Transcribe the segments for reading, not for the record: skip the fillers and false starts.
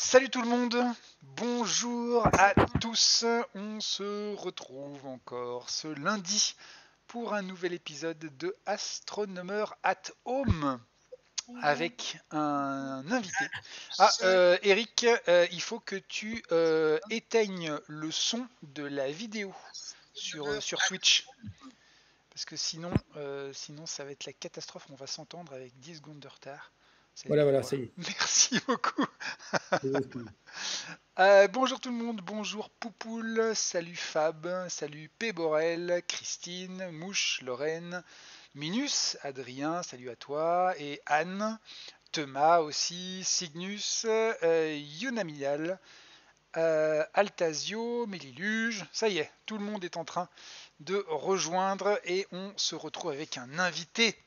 Salut tout le monde, bonjour à tous, on se retrouve encore ce lundi pour un nouvel épisode de Astronomer at Home avec un invité. Eric, il faut que tu éteignes le son de la vidéo sur Twitch. Parce que sinon ça va être la catastrophe, on va s'entendre avec 10 secondes de retard. Ça va être Voilà, de voilà, l'horreur. ça y est. Merci beaucoup. Je vous explique. Bonjour tout le monde, bonjour Poupoule, salut Fab, salut Péborel, Christine, Mouche, Lorraine, Minus, Adrien, salut à toi, et Anne, Thomas aussi, Cygnus, Yunamial, Altasio, Méliluge, ça y est, tout le monde est en train de rejoindre et on se retrouve avec un invité.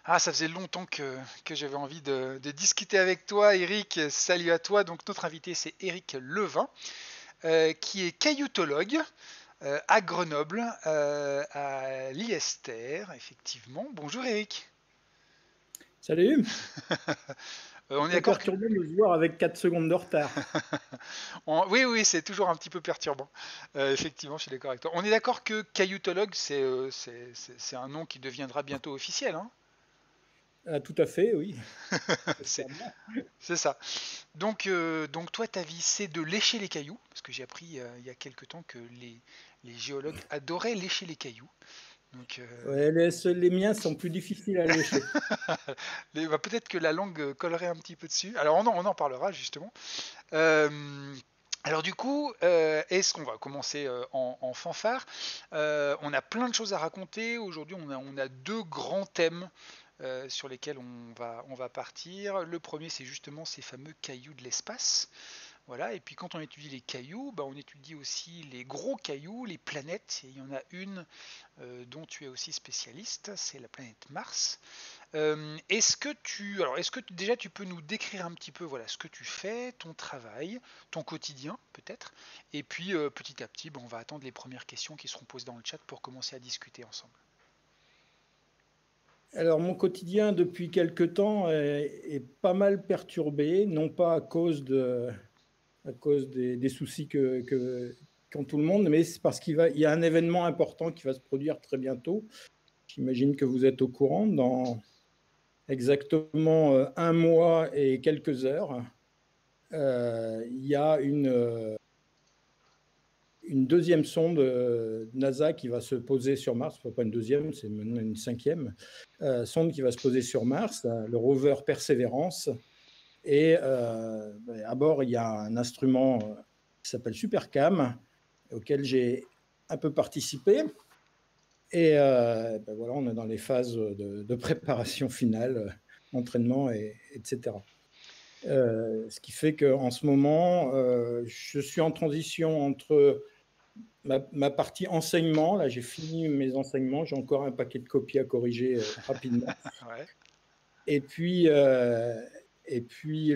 Ah, ça faisait longtemps que j'avais envie de discuter avec toi, Eric. Salut à toi. Donc, notre invité, c'est Eric Levin, qui est cailloutologue à Grenoble, à l'ISTER, effectivement. Bonjour, Eric. Salut. On Un est peu d'accord que... perturbant de se voir avec 4 secondes de retard. Oui, oui, c'est toujours un petit peu perturbant. Effectivement, je suis d'accord avec toi. On est d'accord que cailloutologue, c'est un nom qui deviendra bientôt officiel, hein. Ah, tout à fait, oui. c'est J'espère bien. c'est ça. Donc toi, ta vie, c'est de lécher les cailloux, parce que j'ai appris il y a quelques temps que les géologues adoraient lécher les cailloux. Donc Ouais, les miens sont plus difficiles à lécher. peut-être que la langue collerait un petit peu dessus. Alors on en parlera justement. Euh, alors du coup, est-ce qu'on va commencer en fanfare? On a plein de choses à raconter. Aujourd'hui, on a deux grands thèmes sur lesquels on va partir. Le premier, c'est justement ces fameux cailloux de l'espace. Voilà, et puis quand on étudie les cailloux, bah, on étudie aussi les gros cailloux, les planètes. Et il y en a une dont tu es aussi spécialiste, c'est la planète Mars. Déjà tu peux nous décrire un petit peu voilà ce que tu fais, ton travail, ton quotidien peut-être, et puis petit à petit, on va attendre les premières questions qui seront posées dans le chat pour commencer à discuter ensemble. Alors, mon quotidien, depuis quelque temps, est pas mal perturbé, non pas à cause des soucis qu'ont tout le monde, mais c'est parce il y a un événement important qui va se produire très bientôt. J'imagine que vous êtes au courant. Dans exactement un mois et quelques heures, il y a une deuxième sonde NASA qui va se poser sur Mars, pas une deuxième, c'est maintenant une cinquième sonde qui va se poser sur Mars, le rover Perseverance. Et à bord, il y a un instrument qui s'appelle Supercam, auquel j'ai un peu participé. Et voilà, on est dans les phases de préparation finale, entraînement, etc. Ce qui fait qu'en ce moment, je suis en transition entre ma partie enseignement. Là, j'ai fini mes enseignements, j'ai encore un paquet de copies à corriger rapidement. Ouais, Et puis, euh, et puis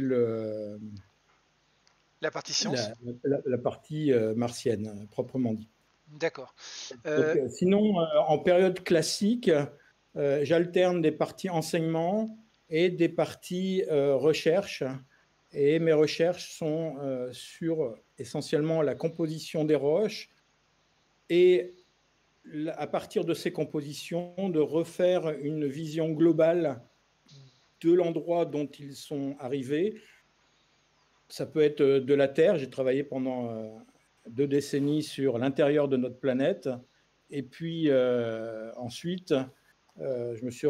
la partie science. la partie martienne, proprement dit. D'accord. Donc, Euh, sinon, en période classique, j'alterne des parties enseignement et des parties recherche. Et mes recherches sont sur essentiellement la composition des roches et à partir de ces compositions, de refaire une vision globale de l'endroit dont ils sont arrivés. Ça peut être de la Terre. J'ai travaillé pendant 2 décennies sur l'intérieur de notre planète. Et puis ensuite, je me suis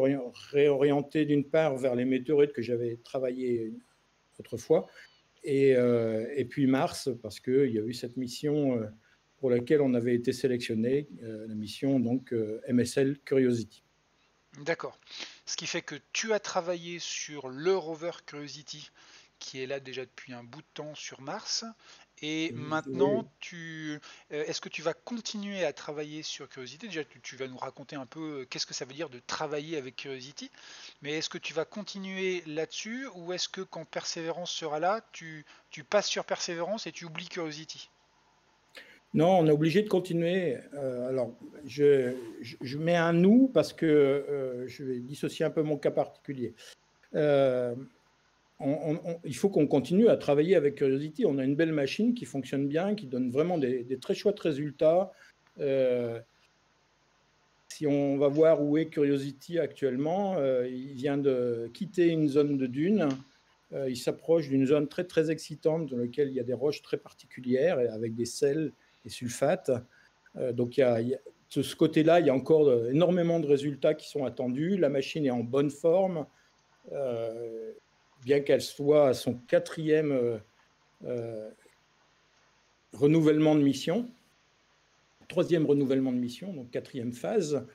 réorienté d'une part vers les météorites que j'avais travaillé autrefois, et puis Mars, parce qu'il y a eu cette mission pour laquelle on avait été sélectionné, la mission donc MSL Curiosity. d'accord. Ce qui fait que tu as travaillé sur le rover Curiosity, qui est là déjà depuis un bout de temps sur Mars. Et maintenant, Oui. est-ce que tu vas continuer à travailler sur Curiosity? Déjà, tu vas nous raconter un peu qu'est-ce que ça veut dire de travailler avec Curiosity. Mais est-ce que tu vas continuer là-dessus ou est-ce que quand Perseverance sera là, tu passes sur Perseverance et tu oublies Curiosity? Non, on est obligé de continuer. Alors, je mets un nous parce que je vais dissocier un peu mon cas particulier. Euh, il faut qu'on continue à travailler avec Curiosity. On a une belle machine qui fonctionne bien, qui donne vraiment des très chouettes résultats. Si on va voir où est Curiosity actuellement, il vient de quitter une zone de dunes. Il s'approche d'une zone très, très excitante dans laquelle il y a des roches très particulières avec des sels et sulfates. Donc, de ce côté-là, il y a encore énormément de résultats qui sont attendus. La machine est en bonne forme, bien qu'elle soit à son 4e renouvellement de mission, 3e renouvellement de mission, donc 4e phase.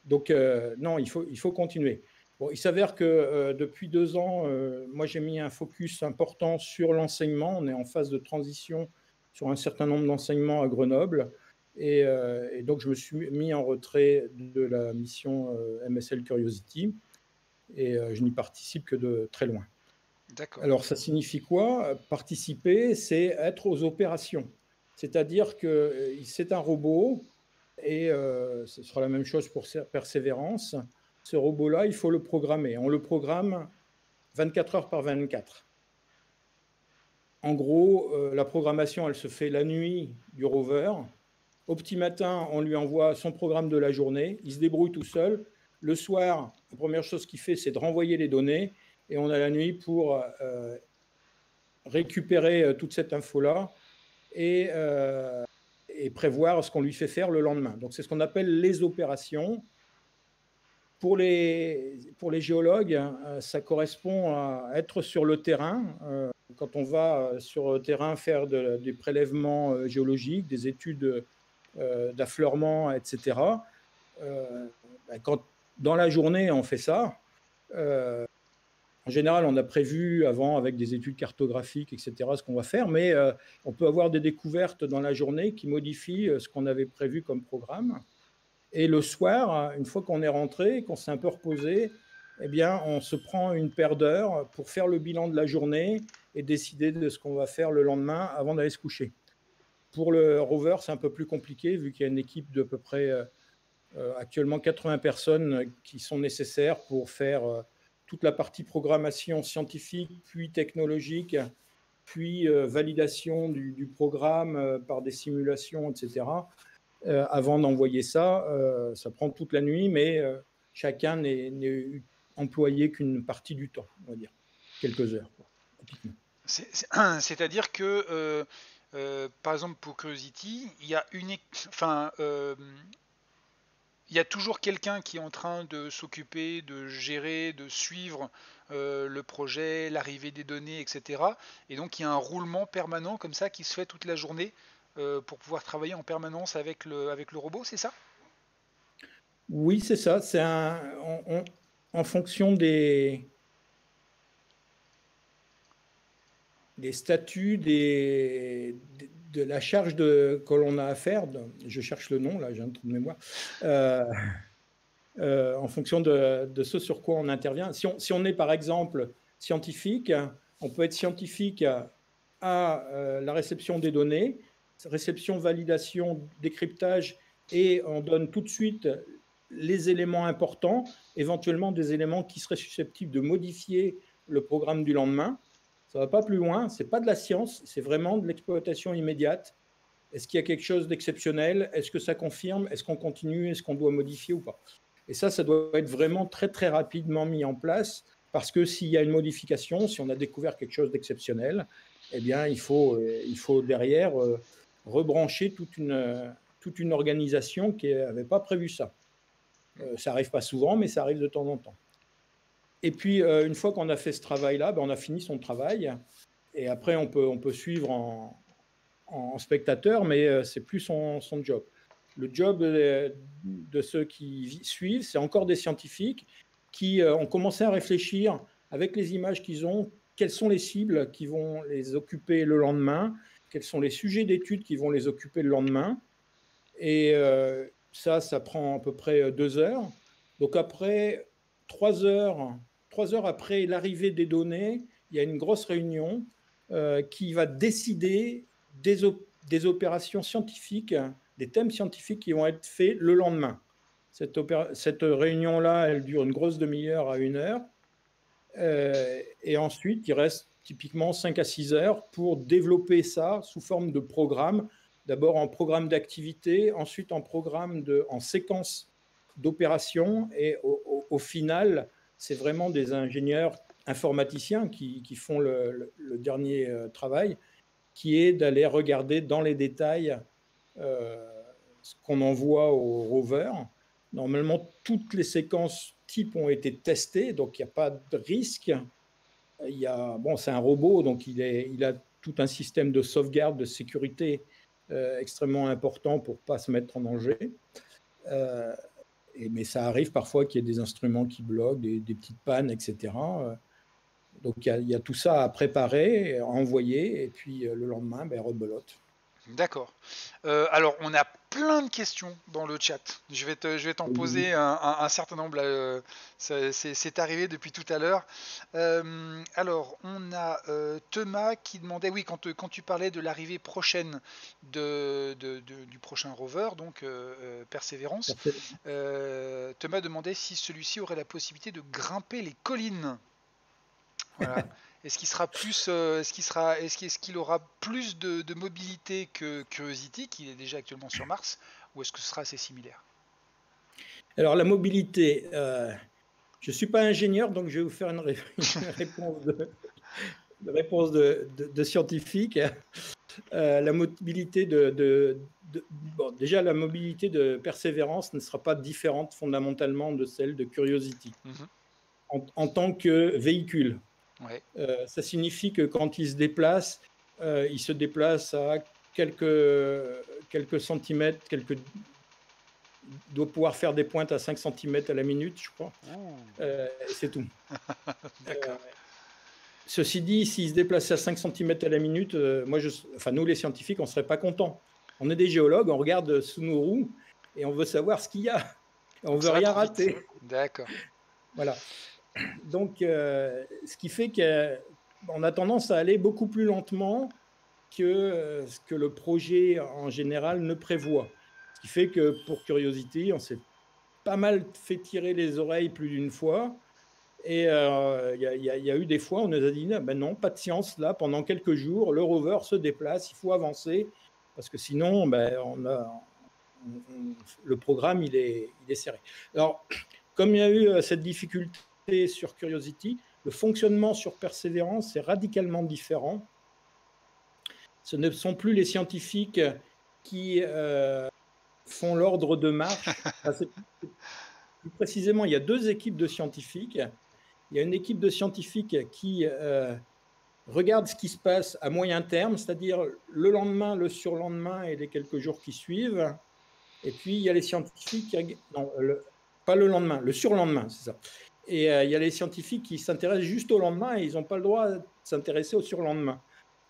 Donc, non, il faut continuer. Bon, il s'avère que depuis 2 ans, moi, j'ai mis un focus important sur l'enseignement. On est en phase de transition sur un certain nombre d'enseignements à Grenoble. Et donc, je me suis mis en retrait de la mission MSL Curiosity. Et je n'y participe que de très loin. Alors, ça signifie quoi? Participer, c'est être aux opérations. C'est-à-dire que c'est un robot, et ce sera la même chose pour Persévérance. Ce robot-là, il faut le programmer. On le programme 24 heures par 24. En gros, la programmation, elle se fait la nuit du rover. Au petit matin, on lui envoie son programme de la journée. Il se débrouille tout seul. Le soir, la première chose qu'il fait, c'est de renvoyer les données. Et on a la nuit pour récupérer toute cette info-là et prévoir ce qu'on lui fait faire le lendemain. Donc, c'est ce qu'on appelle les opérations. Pour les géologues, ça correspond à être sur le terrain. Quand on va sur le terrain faire des prélèvements géologiques, des études d'affleurement, etc., quand dans la journée on fait ça, en général, on a prévu avant avec des études cartographiques, etc., ce qu'on va faire, mais on peut avoir des découvertes dans la journée qui modifient ce qu'on avait prévu comme programme. Et le soir, une fois qu'on est rentré, qu'on s'est un peu reposé, eh bien, on se prend une paire d'heures pour faire le bilan de la journée et décider de ce qu'on va faire le lendemain avant d'aller se coucher. Pour le rover, c'est un peu plus compliqué vu qu'il y a une équipe d'à peu près actuellement 80 personnes qui sont nécessaires pour faire toute la partie programmation scientifique, puis technologique, puis validation du programme par des simulations, etc. Avant d'envoyer ça, ça prend toute la nuit, mais chacun n'est employé qu'une partie du temps, on va dire, quelques heures, typiquement. C'est-à-dire que, par exemple, pour Curiosity, il y a il y a toujours quelqu'un qui est en train de s'occuper, de gérer, de suivre le projet, l'arrivée des données, etc. Et donc il y a un roulement permanent comme ça qui se fait toute la journée pour pouvoir travailler en permanence avec le robot, c'est ça? Oui, c'est ça. C'est en fonction des statuts, de la charge que l'on a à faire. Je cherche le nom, là, j'ai un trou de mémoire. En fonction de ce sur quoi on intervient. Si on est, par exemple, scientifique, on peut être scientifique à la réception des données, réception, validation, décryptage, et on donne tout de suite les éléments importants, éventuellement des éléments qui seraient susceptibles de modifier le programme du lendemain. Ça ne va pas plus loin, ce n'est pas de la science, c'est vraiment de l'exploitation immédiate. Est-ce qu'il y a quelque chose d'exceptionnel? Est-ce que ça confirme? Est-ce qu'on continue? Est-ce qu'on doit modifier ou pas? Et ça doit être vraiment très, très rapidement mis en place, parce que s'il y a une modification, si on a découvert quelque chose d'exceptionnel, eh bien, il faut derrière rebrancher toute une organisation qui n'avait pas prévu ça. Ça n'arrive pas souvent, mais ça arrive de temps en temps. Et puis, une fois qu'on a fait ce travail-là, on a fini son travail. Et après, on peut suivre en spectateur, mais c'est plus son job. Le job de ceux qui suivent, c'est encore des scientifiques qui ont commencé à réfléchir avec les images qu'ils ont, quelles sont les cibles qui vont les occuper le lendemain, quels sont les sujets d'études qui vont les occuper le lendemain. Et ça prend à peu près 2 heures. Donc après 3 heures après l'arrivée des données, il y a une grosse réunion qui va décider des opérations scientifiques, des thèmes scientifiques qui vont être faits le lendemain. Cette réunion-là, elle dure une grosse demi-heure à 1 heure. Et ensuite, il reste typiquement 5 à 6 heures pour développer ça sous forme de programme. D'abord en programme d'activité, ensuite en séquence d'opération. Et au final, c'est vraiment des ingénieurs informaticiens qui font le dernier travail, qui est d'aller regarder dans les détails ce qu'on envoie au rover. Normalement, toutes les séquences types ont été testées, donc il n'y a pas de risque. C'est un robot, donc il a tout un système de sauvegarde, de sécurité extrêmement important pour ne pas se mettre en danger. Mais ça arrive parfois qu'il y ait des instruments qui bloquent, des petites pannes, etc. Donc il y a tout ça à préparer, à envoyer, et puis le lendemain, rebelote. D'accord. Alors, on a plein de questions dans le chat. Je vais t'en poser un certain nombre. C'est arrivé depuis tout à l'heure. Alors, on a Thomas qui demandait, oui, quand tu parlais de l'arrivée prochaine du prochain rover, donc Persévérance, Thomas demandait si celui-ci aurait la possibilité de grimper les collines. Voilà. Est-ce qu'il aura plus de mobilité que Curiosity, qui est déjà actuellement sur Mars, ou est-ce que ce sera assez similaire? Alors la mobilité, je ne suis pas ingénieur, donc je vais vous faire une réponse de scientifique. La mobilité déjà la mobilité de Persévérance ne sera pas différente fondamentalement de celle de Curiosity en tant que véhicule. Ouais. Ça signifie que quand il se déplace à quelques centimètres, il doit pouvoir faire des pointes à 5 cm à la minute, je crois. C'est tout. D'accord. Ceci dit, s'il se déplace à 5 cm à la minute, nous les scientifiques, on ne serait pas contents. On est des géologues, on regarde sous nos roues et on veut savoir ce qu'il y a. On ne veut rien rater. D'accord. Voilà. Donc, ce qui fait qu'on a tendance à aller beaucoup plus lentement que ce que le projet en général ne prévoit. Ce qui fait que pour Curiosity, on s'est pas mal fait tirer les oreilles plus d'une fois. Et il y a eu des fois, on nous a dit non, pas de science là, pendant quelques jours, le rover se déplace, il faut avancer, parce que sinon, le programme, il est serré. Alors, comme il y a eu cette difficulté sur Curiosity, le fonctionnement sur Persévérance est radicalement différent. Ce ne sont plus les scientifiques qui font l'ordre de marche. Plus précisément, il y a 2 équipes de scientifiques. Il y a une équipe de scientifiques qui regarde ce qui se passe à moyen terme, c'est-à-dire le lendemain, le surlendemain et les quelques jours qui suivent. Et puis, il y a les scientifiques qui... Non, pas le lendemain, le surlendemain, c'est ça. Et il y a les scientifiques qui s'intéressent juste au lendemain et ils n'ont pas le droit de s'intéresser au surlendemain.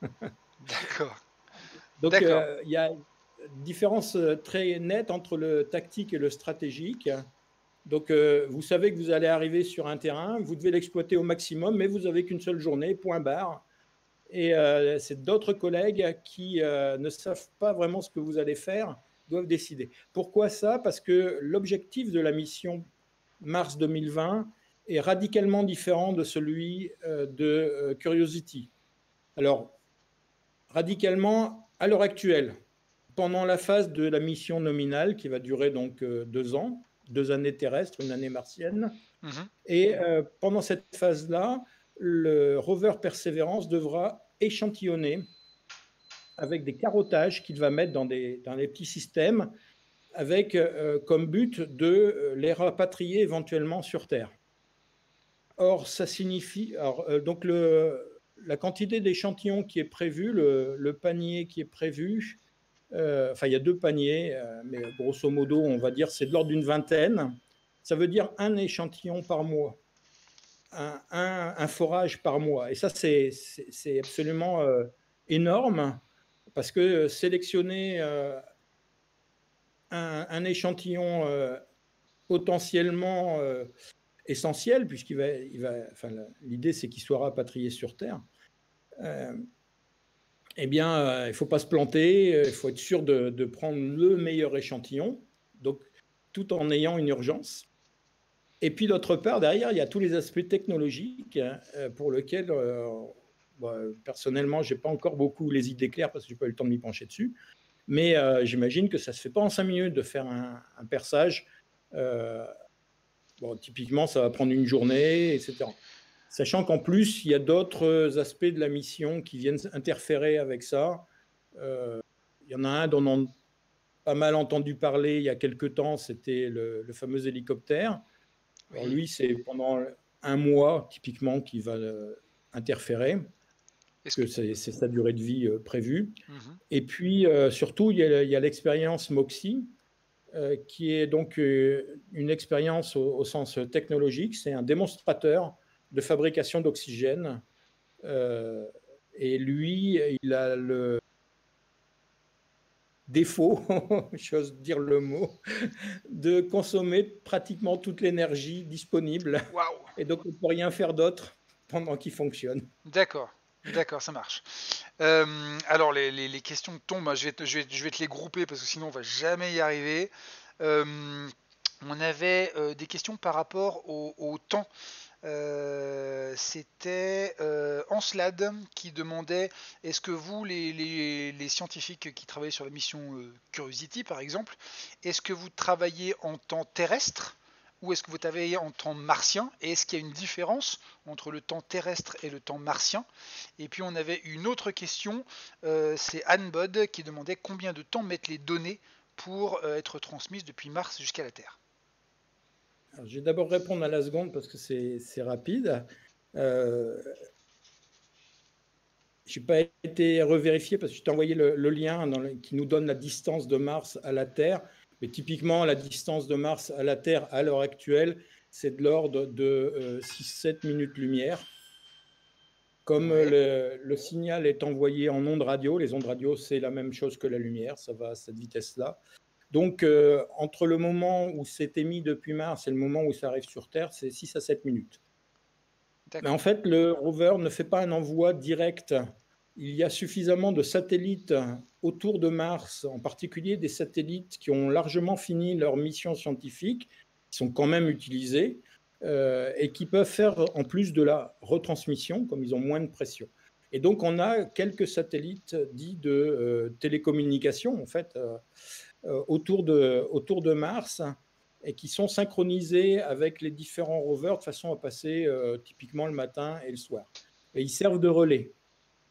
D'accord. Donc, il y a une différence très nette entre le tactique et le stratégique. Donc, vous savez que vous allez arriver sur un terrain, vous devez l'exploiter au maximum, mais vous n'avez qu'une seule journée, point barre. Et c'est d'autres collègues qui ne savent pas vraiment ce que vous allez faire, doivent décider. Pourquoi ça? Parce que l'objectif de la mission Mars 2020 est radicalement différent de celui de Curiosity. Alors, radicalement, à l'heure actuelle, pendant la phase de la mission nominale, qui va durer donc 2 ans, 2 années terrestres, 1 année martienne, et pendant cette phase-là, le rover Persévérance devra échantillonner avec des carottages qu'il va mettre dans des petits systèmes avec comme but de les rapatrier éventuellement sur Terre. Or, ça signifie... donc, la quantité d'échantillons qui est prévue, le panier qui est prévu, il y a 2 paniers, mais grosso modo, on va dire c'est de l'ordre d'une vingtaine. Ça veut dire un échantillon par mois, un forage par mois. Et ça, c'est absolument énorme, parce que sélectionner un échantillon potentiellement essentiel, l'idée c'est qu'il soit rapatrié sur Terre, il ne faut pas se planter, il faut être sûr de prendre le meilleur échantillon, donc tout en ayant une urgence. Et puis d'autre part, derrière, il y a tous les aspects technologiques pour lesquels, personnellement, je n'ai pas encore beaucoup les idées claires parce que je n'ai pas eu le temps de m'y pencher dessus. Mais j'imagine que ça ne se fait pas en 5 minutes de faire un perçage. Typiquement, ça va prendre une journée, etc. Sachant qu'en plus, il y a d'autres aspects de la mission qui viennent interférer avec ça. Il y en a un dont on a pas mal entendu parler il y a quelque temps, c'était le fameux hélicoptère. Alors Oui. lui, c'est pendant un mois, typiquement, qui va interférer, Est-ce que... que c'est sa durée de vie prévue. Mhm. Et puis, surtout, il y a l'expérience MOXIE, qui est donc une expérience au sens technologique. C'est un démonstrateur de fabrication d'oxygène. Et lui, il a le défaut, j'ose dire le mot, de consommer pratiquement toute l'énergie disponible. Waouh! Et donc, on ne peut rien faire d'autre pendant qu'il fonctionne. D'accord, d'accord, ça marche. Alors les questions tombent, hein, je vais te les grouper parce que sinon on va jamais y arriver. Euh, on avait des questions par rapport au temps. C'était Ancelade qui demandait est-ce que vous, les scientifiques qui travaillent sur la mission Curiosity par exemple, est-ce que vous travaillez en temps terrestre ou est-ce que vous travaillez en temps martien et est-ce qu'il y a une différence entre le temps terrestre et le temps martien? Et puis on avait une autre question, c'est Anne Bod qui demandait combien de temps mettent les données pour être transmises depuis Mars jusqu'à la Terre. Alors, je vais d'abord répondre à la seconde parce que c'est rapide. Je n'ai pas été revérifié parce que je t'ai envoyé le lien qui nous donne la distance de Mars à la Terre. Mais typiquement, la distance de Mars à la Terre à l'heure actuelle, c'est de l'ordre de 6-7 minutes-lumière. Comme Ouais. le signal est envoyé en ondes radio, les ondes radio, c'est la même chose que la lumière, ça va à cette vitesse-là. Donc, entre le moment où c'est émis depuis Mars et le moment où ça arrive sur Terre, c'est 6 à 7 minutes. Mais en D'accord. fait, le rover ne fait pas un envoi direct. Il y a suffisamment de satellites autour de Mars, en particulier des satellites qui ont largement fini leur mission scientifique, qui sont quand même utilisés, et qui peuvent faire en plus de la retransmission, comme ils ont moins de pression. Et donc, on a quelques satellites dits de télécommunication, en fait, autour de Mars, et qui sont synchronisés avec les différents rovers de façon à passer typiquement le matin et le soir. Et ils servent de relais.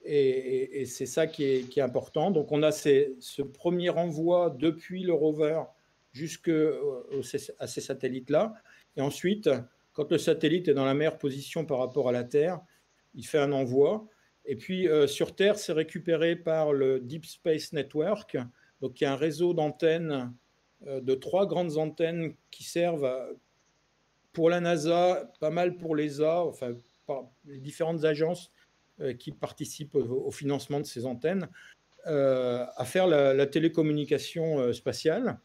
Et c'est ça qui est important. Donc on a ce premier envoi depuis le rover jusqu'à ces satellites-là. Et ensuite, quand le satellite est dans la meilleure position par rapport à la Terre, il fait un envoi. Et puis sur Terre, c'est récupéré par le Deep Space Network, donc il y a un réseau d'antennes, de 3 grandes antennes qui servent pour la NASA, pas mal pour l'ESA, enfin les différentes agences qui participent au financement de ces antennes, à faire la télécommunication spatiale.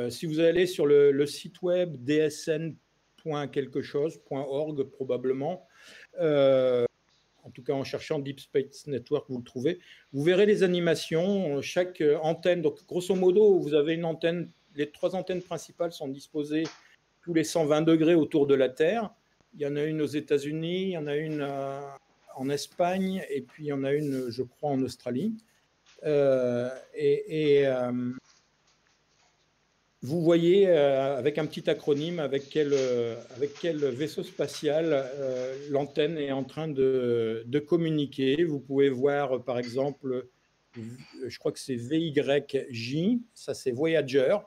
Si vous allez sur le site web dsn.quelque-chose.org probablement, en tout cas en cherchant Deep Space Network, vous le trouvez. Vous verrez les animations, chaque antenne. Donc, grosso modo, vous avez une antenne. Les 3 antennes principales sont disposées tous les 120 degrés autour de la Terre. Il y en a une aux États-Unis, il y en a une en Espagne, et puis il y en a une, je crois, en Australie. Vous voyez avec un petit acronyme avec quel vaisseau spatial l'antenne est en train de communiquer. Vous pouvez voir par exemple, je crois que c'est VYJ, ça c'est Voyager.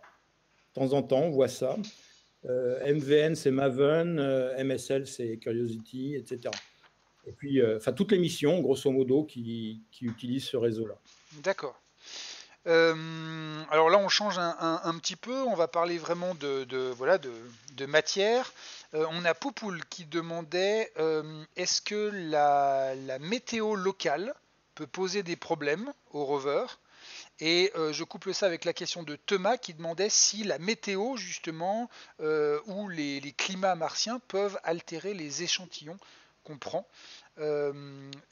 De temps en temps, on voit ça. MVN, c'est Maven, MSL, c'est Curiosity, etc. Et puis, toutes les missions, grosso modo, qui utilisent ce réseau-là. D'accord. Alors là, on change un petit peu. On va parler vraiment voilà, de matière. On a Poupoule qui demandait est-ce que la météo locale peut poser des problèmes au rover? Et je couple ça avec la question de Thomas qui demandait si la météo, justement, ou les climats martiens peuvent altérer les échantillons qu'on prend.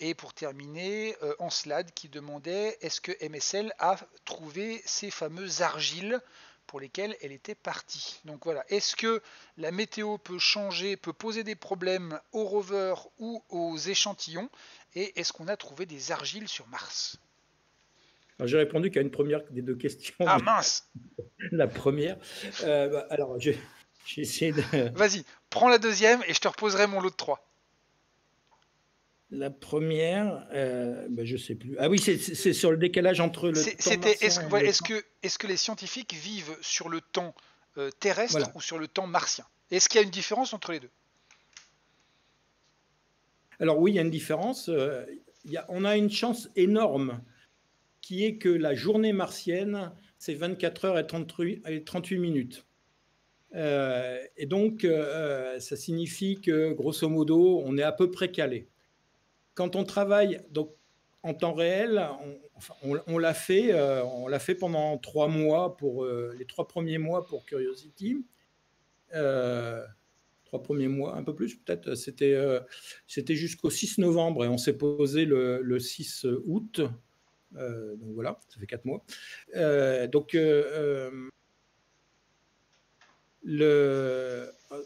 Et pour terminer, Ancelade qui demandait est-ce que MSL a trouvé ces fameuses argiles pour lesquels elle était partie. Donc voilà, est-ce que la météo peut changer, peut poser des problèmes aux rovers ou aux échantillons? Et est-ce qu'on a trouvé des argiles sur Mars? Alors, j'ai répondu qu'à une première des deux questions, Ah mais mince! la première. Alors, j'ai essayé de. Vas-y, prends la deuxième et je te reposerai mon lot de 3. La première, je sais plus. Ah oui, c'est sur le décalage entre le temps martien et le temps. Est-ce que les scientifiques vivent sur le temps terrestre Voilà. ou sur le temps martien? Est-ce qu'il y a une différence entre les deux? Alors oui, il y a une différence. On a une chance énorme qui est que la journée martienne, c'est 24 heures et 38 minutes. Et donc, ça signifie que, grosso modo, on est à peu près calé. Quand on travaille donc, en temps réel, on l'a fait pendant 3 mois, les 3 premiers mois pour Curiosity. 3 premiers mois, un peu plus peut-être. C'était jusqu'au 6 novembre et on s'est posé le 6 août. Donc voilà, ça fait 4 mois.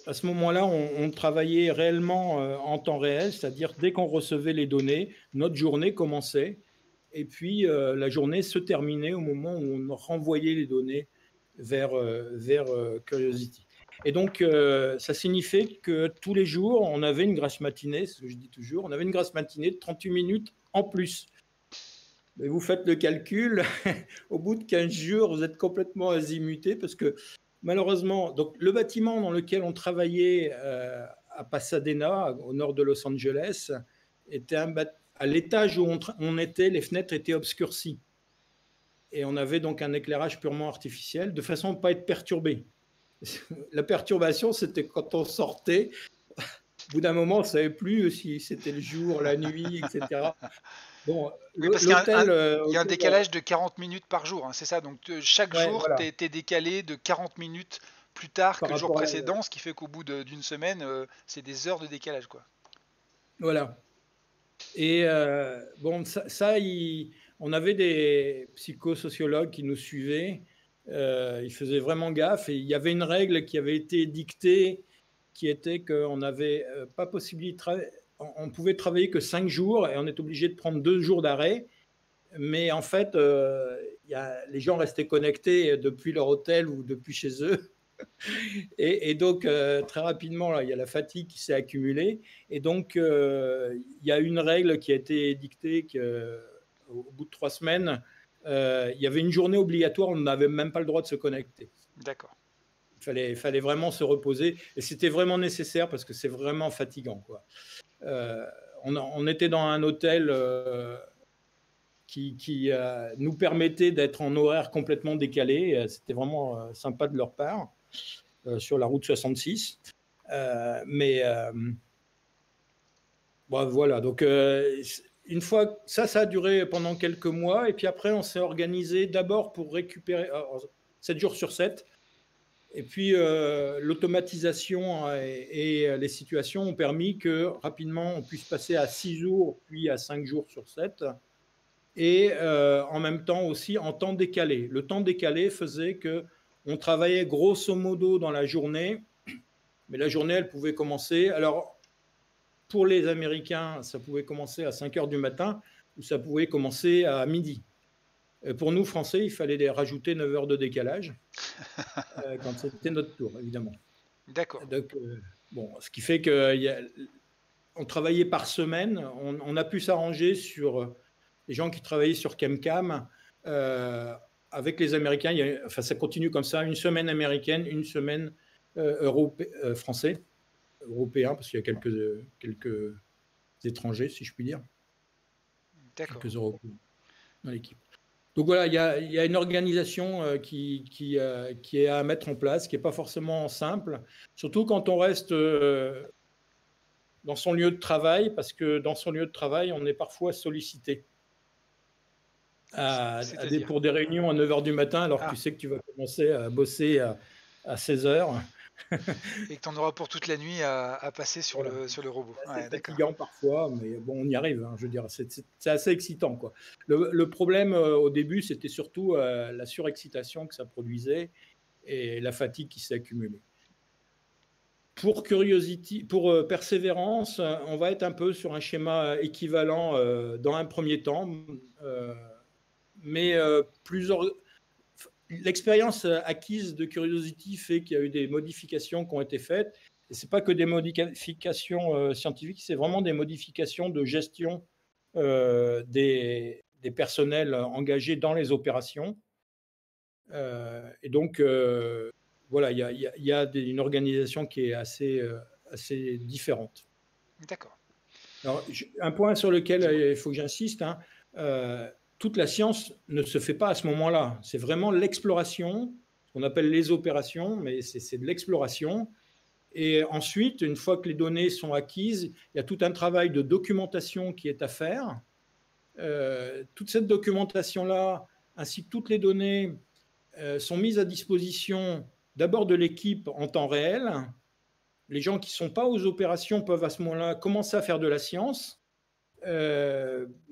À ce moment-là, on travaillait réellement en temps réel, c'est-à-dire dès qu'on recevait les données, notre journée commençait et puis la journée se terminait au moment où on renvoyait les données vers Curiosity. Et donc, ça signifiait que tous les jours, on avait une grasse matinée, c'est ce que je dis toujours, on avait une grasse matinée de 38 minutes en plus. Mais vous faites le calcul, au bout de 15 jours, vous êtes complètement azimuté parce que malheureusement, donc, le bâtiment dans lequel on travaillait à Pasadena, au nord de Los Angeles, était à l'étage où on était, les fenêtres étaient obscurcies. Et on avait donc un éclairage purement artificiel, de façon à ne pas être perturbé. La perturbation, c'était quand on sortait. Au bout d'un moment, on ne savait plus si c'était le jour, la nuit, etc. Bon, Oui, parce l'hôtel. qu'il y a un décalage de 40 minutes par jour, hein, c'est ça. Donc chaque Ouais, jour, tu voilà, es décalé de 40 minutes plus tard par que le jour rapport à. précédent, ce qui fait qu'au bout d'une semaine, c'est des heures de décalage, quoi. Voilà. Et bon, on avait des psychosociologues qui nous suivaient. Ils faisaient vraiment gaffe. Et il y avait une règle qui avait été dictée qui était qu'on n'avait pas possibilité. On pouvait travailler que 5 jours et on est obligé de prendre 2 jours d'arrêt. Mais en fait, les gens restaient connectés depuis leur hôtel ou depuis chez eux. Et donc, très rapidement, là, il y a la fatigue qui s'est accumulée. Et donc, il y a une règle qui a été dictée qu'au bout de 3 semaines, il y avait une journée obligatoire, on n'avait même pas le droit de se connecter. D'accord. Il fallait vraiment se reposer. Et c'était vraiment nécessaire parce que c'est vraiment fatigant, quoi. On était dans un hôtel qui nous permettait d'être en horaire complètement décalé. C'était vraiment sympa de leur part. Sur la route 66. Bon, voilà, donc une fois, ça a duré pendant quelques mois, et puis après, on s'est organisé d'abord pour récupérer 7 jours sur 7. Et puis, l'automatisation et les situations ont permis que rapidement, on puisse passer à 6 jours, puis à 5 jours sur 7. Et en même temps aussi en temps décalé. Le temps décalé faisait qu'on travaillait grosso modo dans la journée, mais la journée, elle pouvait commencer. Alors, pour les Américains, ça pouvait commencer à 5 heures du matin ou ça pouvait commencer à midi. Pour nous, Français, il fallait rajouter 9 heures de décalage quand c'était notre tour, évidemment. D'accord. Donc, bon, ce qui fait qu'on travaillait par semaine. On a pu s'arranger sur les gens qui travaillaient sur ChemCam. Avec les Américains, enfin, ça continue comme ça, une semaine américaine, une semaine français, européen, parce qu'il y a quelques étrangers, si je puis dire, D'accord. quelques Européens dans l'équipe. Donc voilà, il y a une organisation qui est à mettre en place, qui n'est pas forcément simple, surtout quand on reste dans son lieu de travail, parce que dans son lieu de travail, on est parfois sollicité pour des réunions à 9 h du matin, alors que tu sais que tu vas commencer à bosser à 16 h. Et que tu en auras pour toute la nuit à passer sur le robot. C'est fatigant parfois, mais bon, on y arrive. Hein, je veux dire, c'est assez excitant, quoi. Le problème au début, c'était surtout la surexcitation que ça produisait et la fatigue qui s'est accumulée. Pour Curiosity, pour Persévérance, on va être un peu sur un schéma équivalent dans un premier temps, mais l'expérience acquise de Curiosity fait qu'il y a eu des modifications qui ont été faites. Et ce n'est pas que des modifications scientifiques, c'est vraiment des modifications de gestion des personnels engagés dans les opérations. Et donc, voilà, il y a une organisation qui est assez différente. D'accord. Alors, un point sur lequel il faut que j'insiste, hein, toute la science ne se fait pas à ce moment-là. C'est vraiment l'exploration, ce qu'on appelle les opérations, mais c'est de l'exploration. Et ensuite, une fois que les données sont acquises, il y a tout un travail de documentation qui est à faire. Toute cette documentation-là, ainsi que toutes les données, sont mises à disposition d'abord de l'équipe en temps réel. Les gens qui ne sont pas aux opérations peuvent à ce moment-là commencer à faire de la science,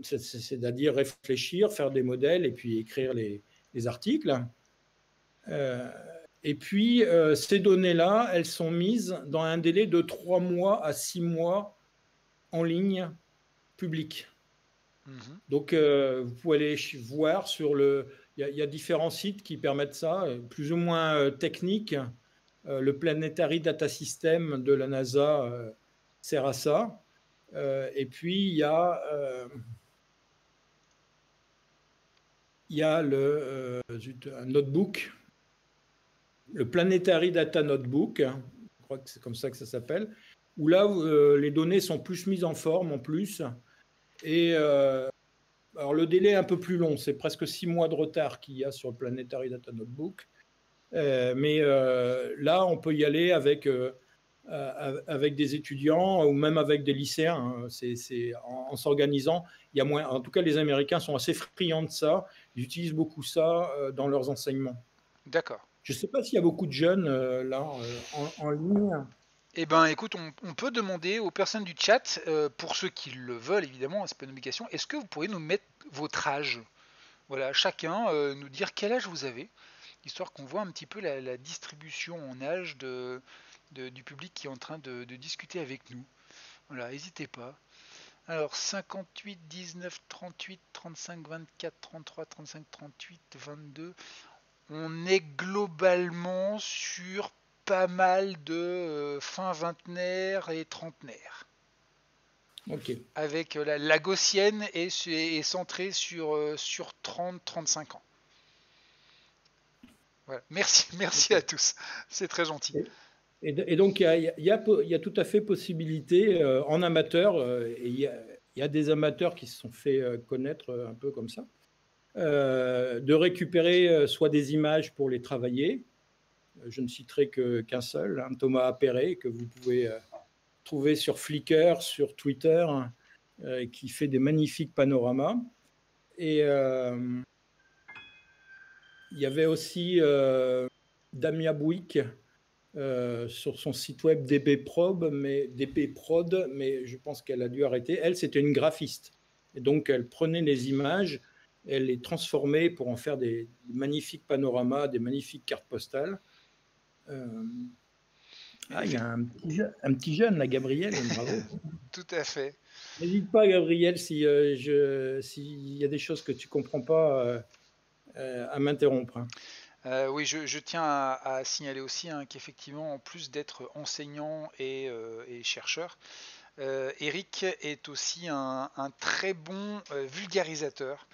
c'est-à-dire réfléchir, faire des modèles et puis écrire les articles. Et puis, ces données-là, elles sont mises dans un délai de 3 mois à 6 mois en ligne publique. Donc, vous pouvez aller voir sur le... Il y a différents sites qui permettent ça, plus ou moins techniques. Le Planetary Data System de la NASA sert à ça. Et puis, il y a un notebook, le Planetary Data Notebook, je crois que c'est comme ça que ça s'appelle, où là, les données sont plus mises en forme en plus. Et alors, le délai est un peu plus long, c'est presque 6 mois de retard qu'il y a sur le Planetary Data Notebook. Mais là, on peut y aller avec des étudiants ou même avec des lycéens. Hein. En s'organisant, il y a moins. En tout cas, les Américains sont assez friands de ça. Ils utilisent beaucoup ça dans leurs enseignements. D'accord. Je ne sais pas s'il y a beaucoup de jeunes là en ligne. Eh ben, écoute, on peut demander aux personnes du chat, pour ceux qui le veulent évidemment, c'est pas une obligation, est-ce que vous pourriez nous mettre votre âge? Voilà, chacun nous dire quel âge vous avez, histoire qu'on voit un petit peu la distribution en âge du public qui est en train de discuter avec nous. Voilà, n'hésitez pas. Alors 58, 19, 38, 35, 24, 33, 35, 38, 22. On est globalement sur pas mal de fin vingtenaire et trentenaire. Ok. Avec la gaussienne est centrée sur 30-35 ans. Voilà. Merci à tous. C'est très gentil. Et donc, il y a tout à fait possibilité en amateur, et il y a des amateurs qui se sont fait connaître un peu comme ça, de récupérer soit des images pour les travailler. Je ne citerai qu'un seul, hein, Thomas Appéré, que vous pouvez trouver sur Flickr, sur Twitter, qui fait des magnifiques panoramas. Et il y avait aussi Damia Bouic sur son site web DBProd, mais je pense qu'elle a dû arrêter. Elle, c'était une graphiste. Et donc, elle prenait les images, elle les transformait pour en faire des magnifiques panoramas, des magnifiques cartes postales. Il y a un petit jeune, là, Gabriel, bravo. Tout à fait. N'hésite pas, Gabriel, s'il y a des choses que tu ne comprends pas, à m'interrompre. Oui, je tiens à signaler aussi qu'effectivement, en plus d'être enseignant et chercheur, Eric est aussi un très bon vulgarisateur.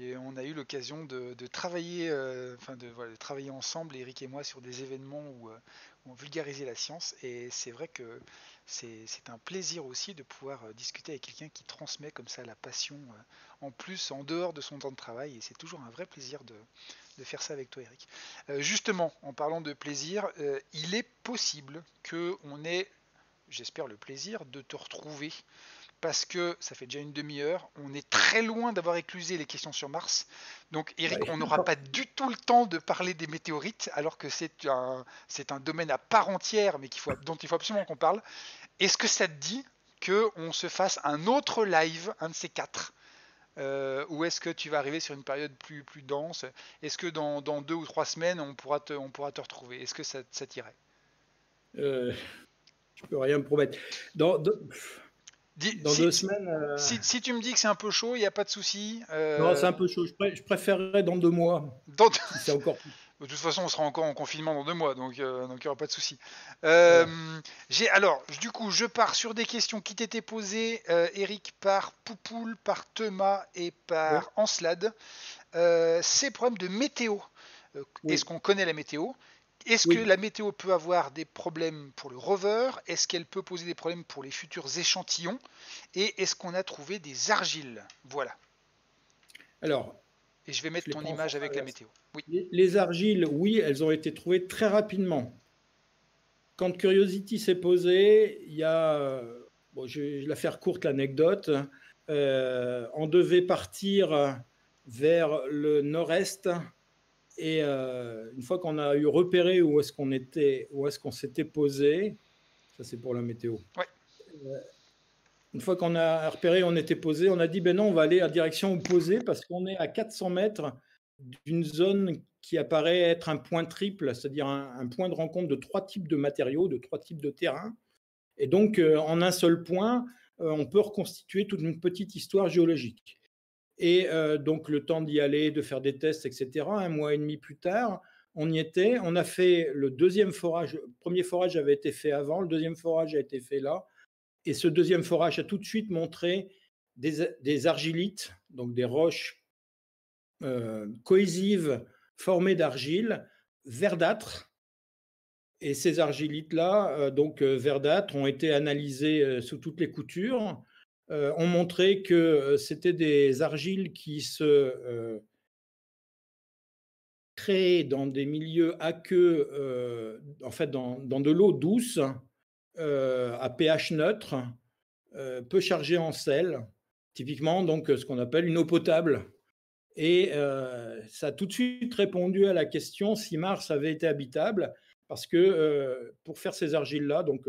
On a eu l'occasion de travailler, de travailler ensemble, Eric et moi, sur des événements où on vulgarisait la science. Et c'est vrai que c'est un plaisir aussi de pouvoir discuter avec quelqu'un qui transmet comme ça la passion, en plus, en dehors de son temps de travail. Et c'est toujours un vrai plaisir de faire ça avec toi, Eric. Justement, en parlant de plaisir, il est possible qu'on ait, j'espère, le plaisir de te retrouver, parce que ça fait déjà une demi-heure, on est très loin d'avoir éclusé les questions sur Mars. Donc Eric, on n'aura pas du tout le temps de parler des météorites, alors que c'est un domaine à part entière, mais dont il faut absolument qu'on parle. Est-ce que ça te dit qu'on se fasse un autre live, un de ces quatre, ou est-ce que tu vas arriver sur une période plus dense? Est-ce que dans 2 ou 3 semaines, on pourra te retrouver? Est-ce que ça t'irait? Euh, je peux rien me promettre. Dans, dans, dans Si, 2 semaines, si tu me dis que c'est un peu chaud, il n'y a pas de souci. non, c'est un peu chaud. Je préférerais dans 2 mois, Dans- si c'est encore plus. De toute façon, on sera encore en confinement dans 2 mois, donc il n'y aura pas de souci. Voilà. Alors, du coup, je pars sur des questions qui t'étaient posées, Eric, par Poupoule, par Thomas et Oui, par Ancelade. Ces problèmes de météo. Est-ce oui, qu'on connaît la météo? Est-ce que oui. la météo peut avoir des problèmes pour le rover? Est-ce qu'elle peut poser des problèmes pour les futurs échantillons? Et est-ce qu'on a trouvé des argiles? Voilà. Alors, Et je vais je mettre les ton prends en image forme avec la inverse. météo. Oui. Les argiles, oui, elles ont été trouvées très rapidement. Quand Curiosity s'est posé, il y a, bon, je vais la faire courte l'anecdote, on devait partir vers le nord-est et une fois qu'on a eu repéré où est-ce qu'on était, où est-ce qu'on s'était posé, ça c'est pour la météo. Ouais. Une fois qu'on a repéré, on était posé, on a dit ben non, on va aller à direction opposée parce qu'on est à 400 mètres d'une zone qui apparaît être un point triple, c'est-à-dire un point de rencontre de 3 types de matériaux, de 3 types de terrains. Et donc, en un seul point, on peut reconstituer toute une petite histoire géologique. Et donc, le temps d'y aller, de faire des tests, etc., 1 mois et demi plus tard, on y était. On a fait le deuxième forage. Le premier forage avait été fait avant, le deuxième forage a été fait là. Et ce deuxième forage a tout de suite montré des argilites, donc des roches cohésives formées d'argile verdâtres. Et ces argilites-là, donc verdâtres, ont été analysés sous toutes les coutures, ont montré que c'était des argiles qui se créaient dans des milieux aqueux, en fait dans de l'eau douce, à pH neutre, peu chargée en sel, typiquement donc ce qu'on appelle une eau potable. Et ça a tout de suite répondu à la question si Mars avait été habitable, parce que pour faire ces argiles-là, donc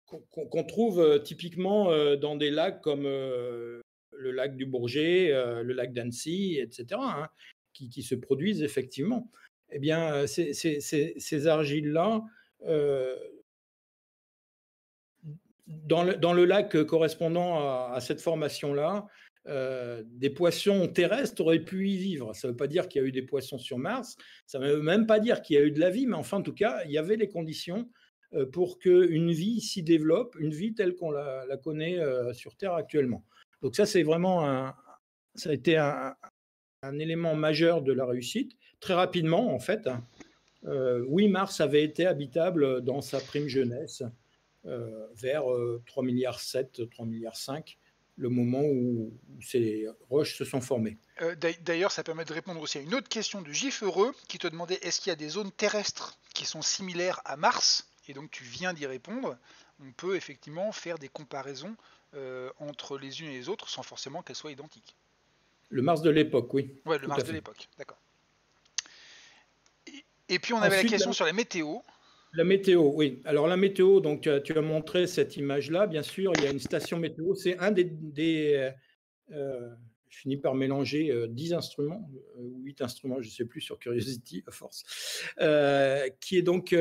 qu'on trouve typiquement dans des lacs comme le lac du Bourget, le lac d'Annecy, etc., hein, qui se produisent effectivement. Eh bien, ces argiles-là, euh, dans le lac correspondant à cette formation-là, des poissons terrestres auraient pu y vivre. Ça ne veut pas dire qu'il y a eu des poissons sur Mars, ça ne veut même pas dire qu'il y a eu de la vie, mais enfin, en tout cas, il y avait les conditions pour qu'une vie s'y développe, une vie telle qu'on la connaît sur Terre actuellement. Donc ça, c'est vraiment ça a été un élément majeur de la réussite. Très rapidement, en fait, oui, Mars avait été habitable dans sa prime jeunesse, vers 3,7 milliards, 3,5 milliards, le moment où ces roches se sont formées. D'ailleurs, ça permet de répondre aussi à une autre question de Gif Heureux qui te demandait est-ce qu'il y a des zones terrestres qui sont similaires à Mars? Et donc tu viens d'y répondre. On peut effectivement faire des comparaisons entre les unes et les autres sans forcément qu'elles soient identiques. Le Mars de l'époque, oui, Ouais, le tout Mars à de fait. l'époque, d'accord. Et puis on avait la Ensuite, question sur la météo. la météo, oui. Alors la météo, donc tu as montré cette image-là, bien sûr, il y a une station météo. C'est un je finis par mélanger 10 instruments, ou 8 instruments, je ne sais plus, sur Curiosity, à force, qui est donc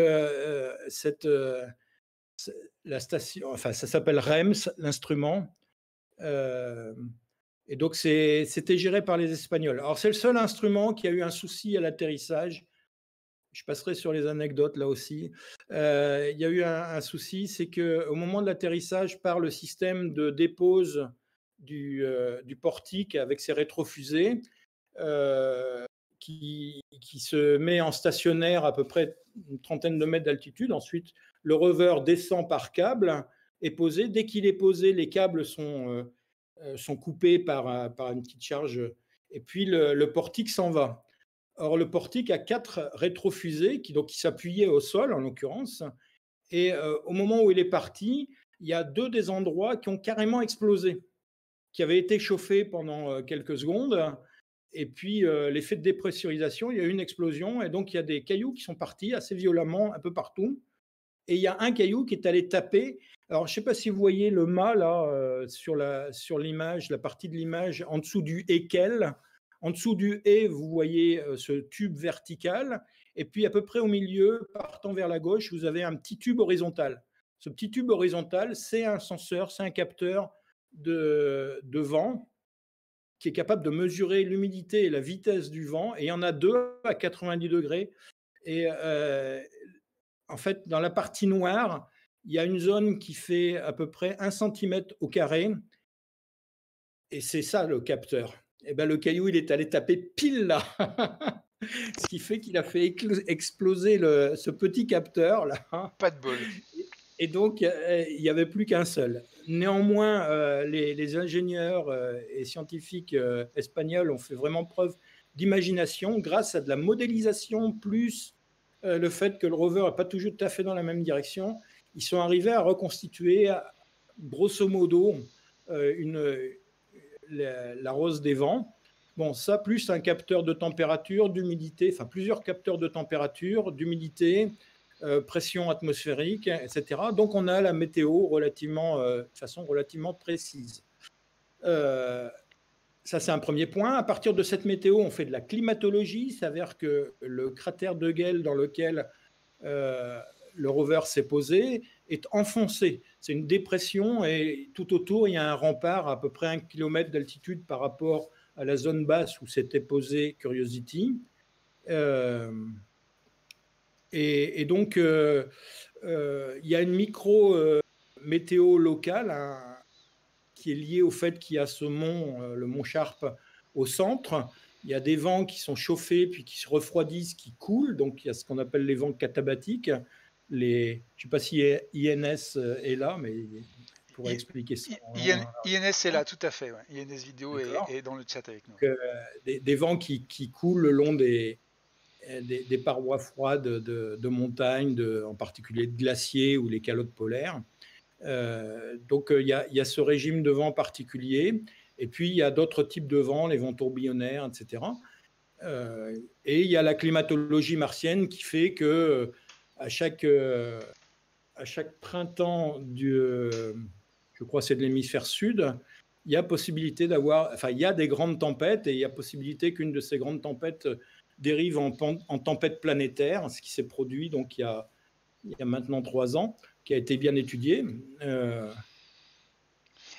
la station, enfin ça s'appelle REMS, l'instrument. Et donc c'était géré par les Espagnols. Alors c'est le seul instrument qui a eu un souci à l'atterrissage. Je passerai sur les anecdotes là aussi. Il y a eu un souci, c'est qu'au moment de l'atterrissage, par le système de dépose du portique avec ses rétrofusées, qui se met en stationnaire à peu près une trentaine de mètres d'altitude. Ensuite, le rover descend par câble, est posé. Dès qu'il est posé, les câbles sont coupés par une petite charge, et puis le portique s'en va. Or, le portique a 4 rétrofusées qui s'appuyaient au sol, en l'occurrence. Et au moment où il est parti, il y a 2 des endroits qui ont carrément explosé, qui avaient été chauffés pendant quelques secondes. Et puis, l'effet de dépressurisation, il y a eu une explosion. Et donc, il y a des cailloux qui sont partis assez violemment un peu partout. et il y a un caillou qui est allé taper. Alors, je ne sais pas si vous voyez le mât là sur l'image, la partie de l'image en dessous du équel. En dessous du et, vous voyez ce tube vertical. Et puis, à peu près au milieu, partant vers la gauche, vous avez un petit tube horizontal. Ce petit tube horizontal, c'est un senseur, c'est un capteur de vent qui est capable de mesurer l'humidité et la vitesse du vent. Et il y en a 2 à 90 degrés. Et en fait, dans la partie noire, il y a une zone qui fait à peu près 1 centimètre au carré. Et c'est ça le capteur. Et ben, le caillou, il est allé taper pile là. Ce qui fait qu'il a fait exploser ce petit capteur là. Pas de bol. Et donc, il n'y avait plus qu'un seul. Néanmoins, les ingénieurs et scientifiques espagnols ont fait vraiment preuve d'imagination grâce à de la modélisation, plus le fait que le rover n'est pas toujours tout à fait dans la même direction. Ils sont arrivés à reconstituer, grosso modo, la rose des vents. Bon, ça, plus un capteur de température, d'humidité, enfin plusieurs capteurs de température, d'humidité, pression atmosphérique, etc. Donc, on a la météo de façon relativement précise. Ça, c'est un premier point. À partir de cette météo, on fait de la climatologie. Il s'avère que le cratère de Gale dans lequel le rover s'est posé est enfoncé. C'est une dépression et tout autour, il y a un rempart à peu près 1 km d'altitude par rapport à la zone basse où s'était posé Curiosity. Et donc, il y a une micro-météo locale qui est liée au fait qu'il y a ce mont, le mont Sharp, au centre. Il y a des vents qui sont chauffés, puis qui se refroidissent, qui coulent. Donc, il y a ce qu'on appelle les vents catabatiques. Je ne sais pas si INS est là, mais il pourrait expliquer ça. INS est là, tout à fait. Ouais. INS Vidéo est dans le chat avec nous. Donc, des vents qui coulent le long des parois froides de montagnes, en particulier de glaciers ou les calottes polaires. Donc, il y a ce régime de vent particulier. Et puis, il y a d'autres types de vents, les vents tourbillonnaires, etc. Et il y a la climatologie martienne qui fait que à chaque printemps je crois que c'est de l'hémisphère sud, il y a possibilité il y a des grandes tempêtes et il y a possibilité qu'une de ces grandes tempêtes dérive en tempête planétaire, ce qui s'est produit donc il y a maintenant 3 ans, qui a été bien étudié.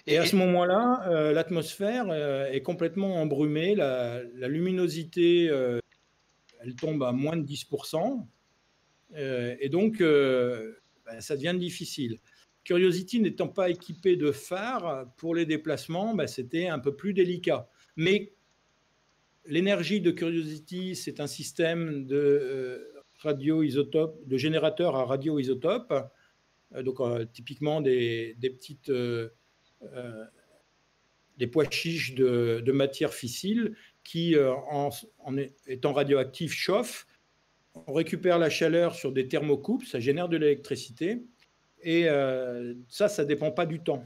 Et à ce moment-là, l'atmosphère est complètement embrumée, la luminosité, elle tombe à moins de 10%, et donc ça devient difficile. Curiosity n'étant pas équipé de phares pour les déplacements, c'était un peu plus délicat. Mais l'énergie de Curiosity, c'est un système de de générateur à radioisotope, donc typiquement des petites des pois chiches de matière fissile qui, en étant radioactifs, chauffent. On récupère la chaleur sur des thermocouples, ça génère de l'électricité, et ça ne dépend pas du temps.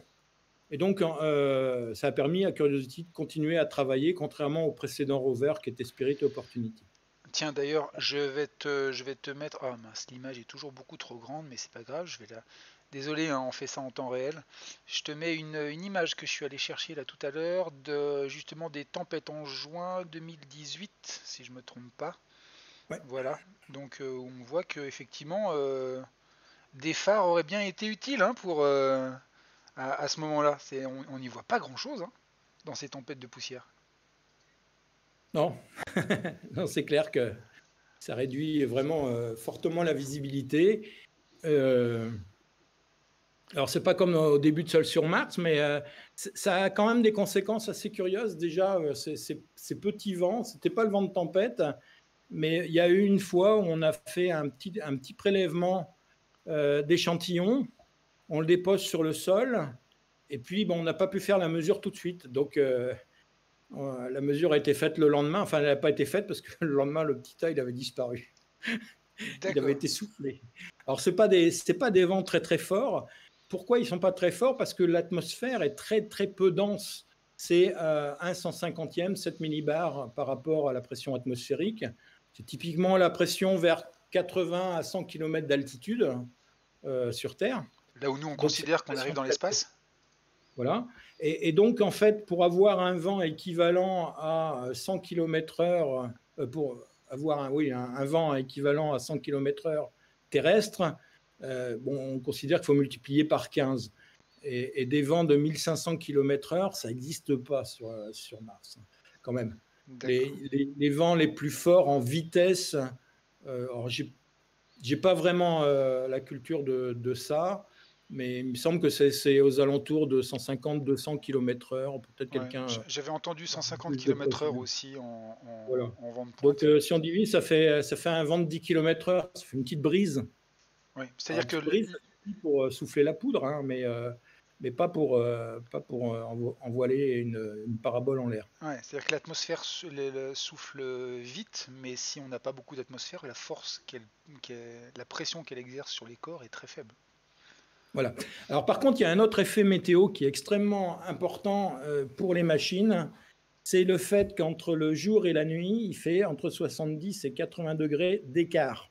Et donc, ça a permis à Curiosity de continuer à travailler, contrairement au précédent rover qui était Spirit Opportunity. Tiens, d'ailleurs, je vais te mettre... Oh mince, l'image est toujours beaucoup trop grande, mais c'est pas grave, je vais la... Désolé, hein, on fait ça en temps réel. Je te mets une image que je suis allé chercher là tout à l'heure, justement des tempêtes en juin 2018, si je me trompe pas. Ouais. Voilà, donc on voit que effectivement des phares auraient bien été utiles hein, pour à ce moment-là. On n'y voit pas grand-chose hein, dans ces tempêtes de poussière. Non, non, c'est clair que ça réduit vraiment fortement la visibilité. Alors, c'est pas comme au début de Seul sur Mars, mais ça a quand même des conséquences assez curieuses. Déjà, ces petits vents, c'était pas le vent de tempête, mais il y a eu une fois où on a fait un petit prélèvement d'échantillons, on le dépose sur le sol, et puis on n'a pas pu faire la mesure tout de suite. Donc, la mesure a été faite le lendemain. Enfin, elle n'a pas été faite parce que le lendemain, le petit tas, il avait disparu. Il avait été soufflé. Alors, ce n'est pas des vents très, très forts. Pourquoi ils ne sont pas très forts? Parce que l'atmosphère est très, très peu dense. C'est 1/150e, 7 millibars par rapport à la pression atmosphérique. C'est typiquement la pression vers 80 à 100 km d'altitude. sur Terre. Là où nous, on Donc, considère qu'on arrive dans l'espace. Voilà. Et donc, en fait, pour avoir un vent équivalent à 100 km/h, pour avoir un vent équivalent à 100 km/h terrestre, on considère qu'il faut multiplier par 15. Et des vents de 1500 km/h, ça n'existe pas sur Mars, quand même. Les vents les plus forts en vitesse, alors j'ai pas vraiment la culture de ça, mais il me semble que c'est aux alentours de 150-200 km/h. Peut-être quelqu'un. J'avais entendu 150 plus de km/h précision. aussi Voilà. en vent de pointe. Donc, si on divise, ça fait un vent de 10 km/h. Ça fait une petite brise. Oui, c'est-à-dire que brise, ça suffit pour souffler la poudre, hein, mais pas pour envoyer une parabole en l'air. ouais, c'est-à-dire que l'atmosphère souffle vite, mais si on n'a pas beaucoup d'atmosphère, la pression qu'elle exerce sur les corps est très faible. Voilà. Alors, par contre, il y a un autre effet météo qui est extrêmement important pour les machines. C'est le fait qu'entre le jour et la nuit, il fait entre 70 et 80 degrés d'écart.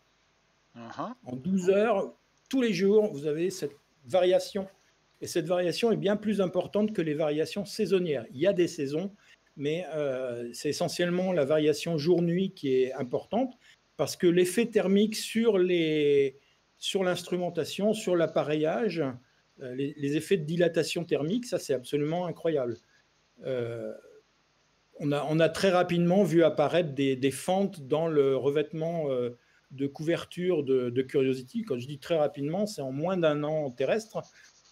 En 12 heures, tous les jours, vous avez cette variation. Et cette variation est bien plus importante que les variations saisonnières. Il y a des saisons, mais c'est essentiellement la variation jour-nuit qui est importante parce que l'effet thermique sur l'instrumentation, sur l'appareillage, les effets de dilatation thermique, ça c'est absolument incroyable. On a très rapidement vu apparaître des fentes dans le revêtement de couverture de Curiosity. Quand je dis très rapidement, c'est en moins d'un an terrestre.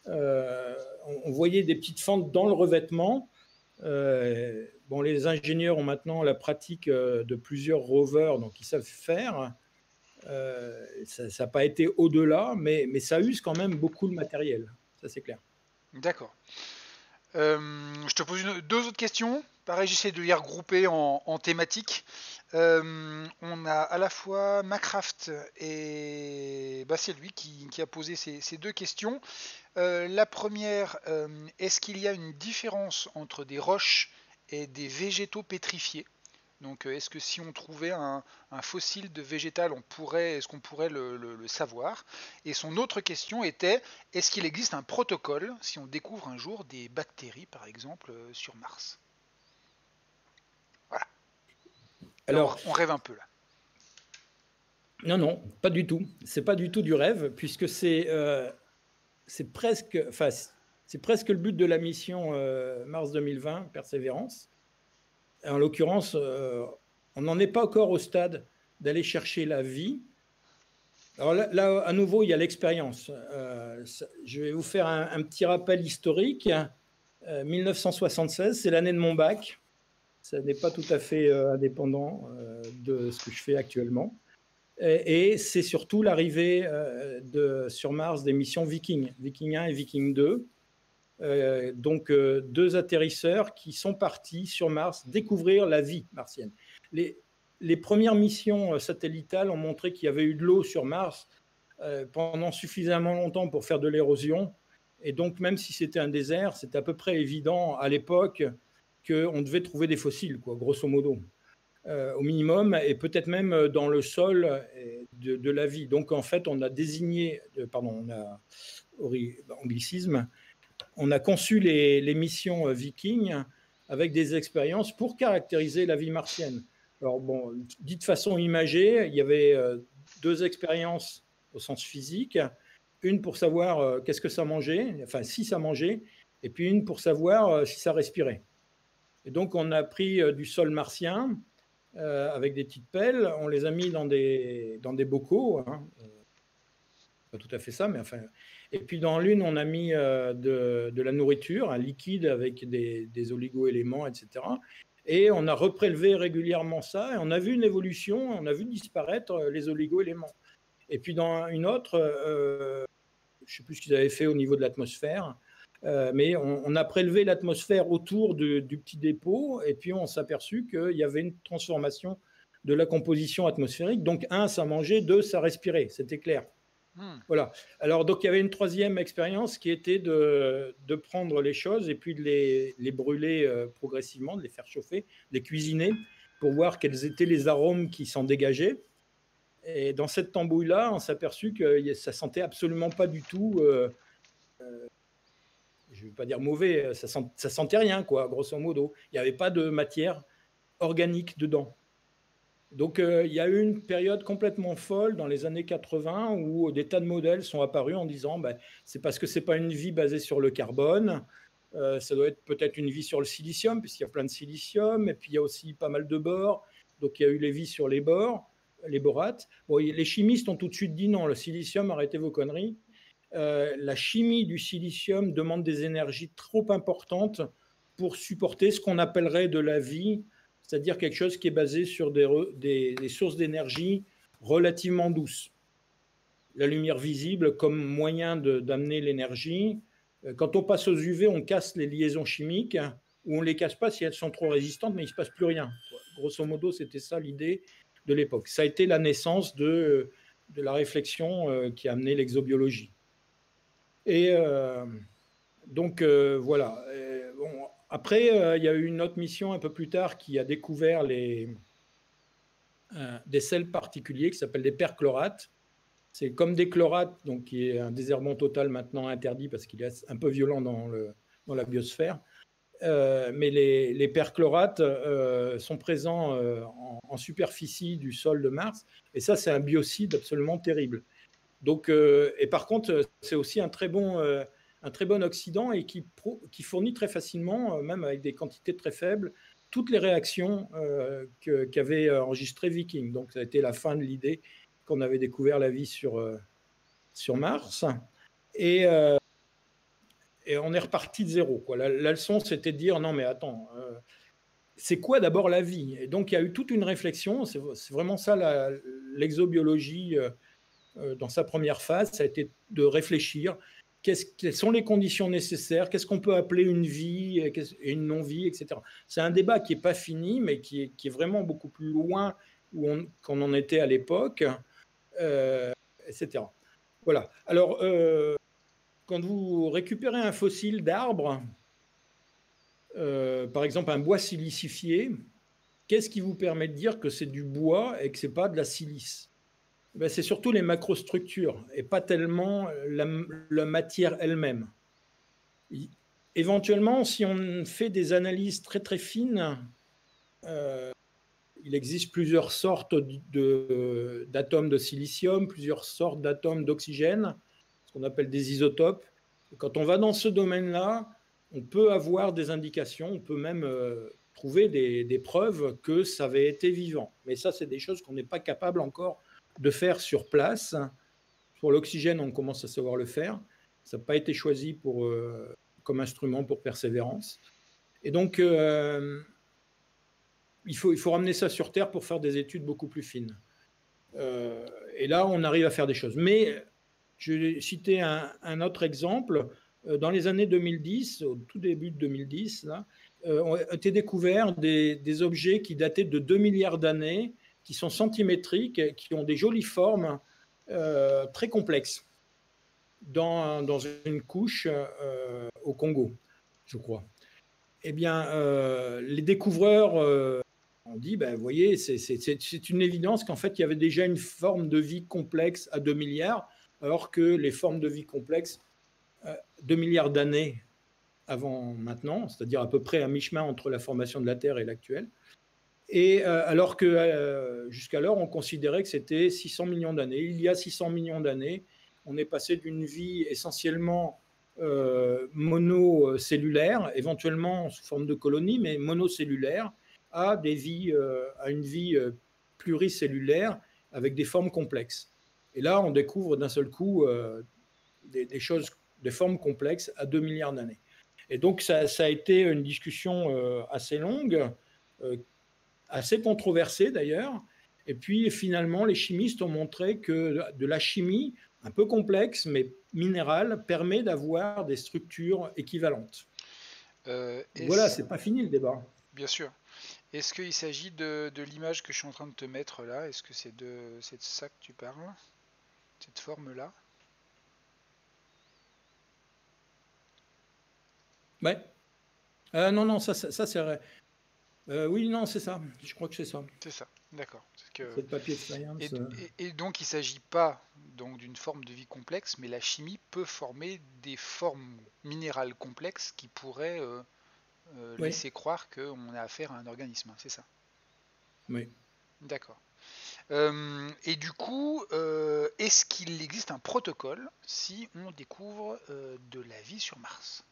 On voyait des petites fentes dans le revêtement. Les ingénieurs ont maintenant la pratique de plusieurs rovers, donc ils savent faire. Ça n'a pas été au-delà, mais ça use quand même beaucoup le matériel. Ça, c'est clair. D'accord. Je te pose deux autres questions. Pareil, j'essaie de les regrouper en thématiques. On a à la fois Macraft et c'est lui qui a posé ces deux questions. La première, est-ce qu'il y a une différence entre des roches et des végétaux pétrifiés? Donc, est-ce que si on trouvait un fossile de végétal, est-ce qu'on pourrait le savoir? Et son autre question était, est-ce qu'il existe un protocole si on découvre un jour des bactéries, par exemple, sur Mars? Voilà. Alors, on rêve un peu là. Non, pas du tout. C'est pas du tout du rêve, puisque c'est presque le but de la mission Mars 2020, Persévérance. En l'occurrence, on n'en est pas encore au stade d'aller chercher la vie. Alors là, à nouveau, il y a l'expérience. Je vais vous faire un petit rappel historique. 1976, c'est l'année de mon bac. Ça n'est pas tout à fait indépendant de ce que je fais actuellement. Et c'est surtout l'arrivée sur Mars des missions Viking 1 et Viking 2. Donc, deux atterrisseurs qui sont partis sur Mars découvrir la vie martienne. Les premières missions satellitales ont montré qu'il y avait eu de l'eau sur Mars pendant suffisamment longtemps pour faire de l'érosion. Et donc, même si c'était un désert, c'était à peu près évident à l'époque qu'on devait trouver des fossiles, grosso modo, au minimum, et peut-être même dans le sol de la vie. Donc, en fait, on a désigné, anglicisme, on a conçu les missions Viking avec des expériences pour caractériser la vie martienne. Alors, dit de façon imagée, il y avait deux expériences au sens physique, une pour savoir qu'est-ce que ça mangeait, enfin si ça mangeait, et puis une pour savoir si ça respirait. Et donc, on a pris du sol martien avec des petites pelles, on les a mis dans des bocaux, hein, pas tout à fait ça, mais enfin. Et puis dans l'une, on a mis de la nourriture, un liquide avec des oligo-éléments, etc. Et on a reprélevé régulièrement ça, et on a vu une évolution, on a vu disparaître les oligo-éléments. Et puis dans une autre, je ne sais plus ce qu'ils avaient fait au niveau de l'atmosphère, mais on a prélevé l'atmosphère autour du petit dépôt, et puis on s'est aperçu qu'il y avait une transformation de la composition atmosphérique. Donc, un, ça mangeait, deux, ça respirait, c'était clair. Voilà. Alors, donc, il y avait une troisième expérience qui était de prendre les choses et puis de les brûler progressivement, de les faire chauffer, de les cuisiner pour voir quels étaient les arômes qui s'en dégageaient. Et dans cette tambouille-là, on s'est aperçu que ça sentait absolument pas du tout, je ne vais pas dire mauvais, ça sentait rien, quoi, grosso modo. Il n'y avait pas de matière organique dedans. Donc il y a eu une période complètement folle dans les années 80 où des tas de modèles sont apparus en disant ben, c'est parce que c'est pas une vie basée sur le carbone, ça doit être peut-être une vie sur le silicium, puisqu'il y a plein de silicium, et puis il y a aussi pas mal de bores, donc il y a eu les vies sur les bores, les borates. Bon, les chimistes ont tout de suite dit non, le silicium, arrêtez vos conneries. La chimie du silicium demande des énergies trop importantes pour supporter ce qu'on appellerait de la vie, c'est-à-dire quelque chose qui est basé sur des sources d'énergie relativement douces. La lumière visible comme moyen d'amener l'énergie. Quand on passe aux UV, on casse les liaisons chimiques, ou on ne les casse pas si elles sont trop résistantes, mais il ne se passe plus rien. Grosso modo, c'était ça l'idée de l'époque. Ça a été la naissance de la réflexion qui a amené l'exobiologie. Et donc voilà. Bon, après, il y a eu une autre mission un peu plus tard qui a découvert des sels particuliers qui s'appellent des perchlorates. C'est comme des chlorates, donc qui est un désherbant total maintenant interdit parce qu'il est un peu violent dans la biosphère. Mais les perchlorates sont présents en superficie du sol de Mars. Et ça, c'est un biocide absolument terrible. Donc, et par contre, c'est aussi un très bon oxydant et qui fournit très facilement, même avec des quantités très faibles, toutes les réactions qu'avait enregistré Viking. Donc, ça a été la fin de l'idée qu'on avait découvert la vie sur Mars. Et on est reparti de zéro, quoi. La leçon, c'était de dire non, mais attends, c'est quoi d'abord la vie? Et donc, il y a eu toute une réflexion. C'est vraiment ça l'exobiologie. Dans sa première phase, ça a été de réfléchir quelles sont les conditions nécessaires, qu'est-ce qu'on peut appeler une vie et une non-vie, etc. C'est un débat qui n'est pas fini, mais qui est vraiment beaucoup plus loin qu'on en était à l'époque, etc. Voilà. Alors, quand vous récupérez un fossile d'arbre, par exemple un bois silicifié, qu'est-ce qui vous permet de dire que c'est du bois et que ce n'est pas de la silice? Ben, c'est surtout les macrostructures et pas tellement la matière elle-même. Éventuellement, si on fait des analyses très très fines, il existe plusieurs sortes d'atomes de silicium, plusieurs sortes d'atomes d'oxygène, ce qu'on appelle des isotopes. Et quand on va dans ce domaine-là, on peut avoir des indications, on peut même trouver des preuves que ça avait été vivant. Mais ça, c'est des choses qu'on n'est pas capable encore de faire sur place. Pour l'oxygène, on commence à savoir le faire. Ça n'a pas été choisi comme instrument pour Persévérance. Et donc, il faut ramener ça sur Terre pour faire des études beaucoup plus fines. Et là, on arrive à faire des choses. Mais je vais citer un autre exemple. Dans les années 2010, au tout début de 2010, là, ont été découverts des objets qui dataient de 2 milliards d'années, qui sont centimétriques, qui ont des jolies formes très complexes dans une couche au Congo, je crois. Eh bien, les découvreurs ont dit, ben, vous voyez, c'est une évidence qu'en fait, il y avait déjà une forme de vie complexe à 2 milliards, alors que les formes de vie complexes, 2 milliards d'années avant maintenant, c'est-à-dire à peu près à mi-chemin entre la formation de la Terre et l'actuelle, et alors que jusqu'alors, on considérait que c'était 600 millions d'années. Il y a 600 millions d'années, on est passé d'une vie essentiellement monocellulaire, éventuellement sous forme de colonies, mais monocellulaire, à une vie pluricellulaire avec des formes complexes. Et là, on découvre d'un seul coup des choses, des formes complexes à 2 milliards d'années. Et donc, ça a été une discussion assez longue, assez controversée d'ailleurs. Et puis, finalement, les chimistes ont montré que de la chimie, un peu complexe, mais minérale, permet d'avoir des structures équivalentes. Voilà, c'est pas fini le débat. Bien sûr. Est-ce qu'il s'agit de l'image que je suis en train de te mettre là? Est-ce que c'est de ça que tu parles? Cette forme-là? Ouais. Non, ça c'est vrai. Oui, non, c'est ça. Je crois que c'est ça. C'est ça. D'accord. Cette papier science. Et donc, il ne s'agit pas donc d'une forme de vie complexe, mais la chimie peut former des formes minérales complexes qui pourraient Oui, laisser croire qu'on a affaire à un organisme, hein, c'est ça? oui. D'accord. Et du coup, est-ce qu'il existe un protocole si on découvre de la vie sur Mars?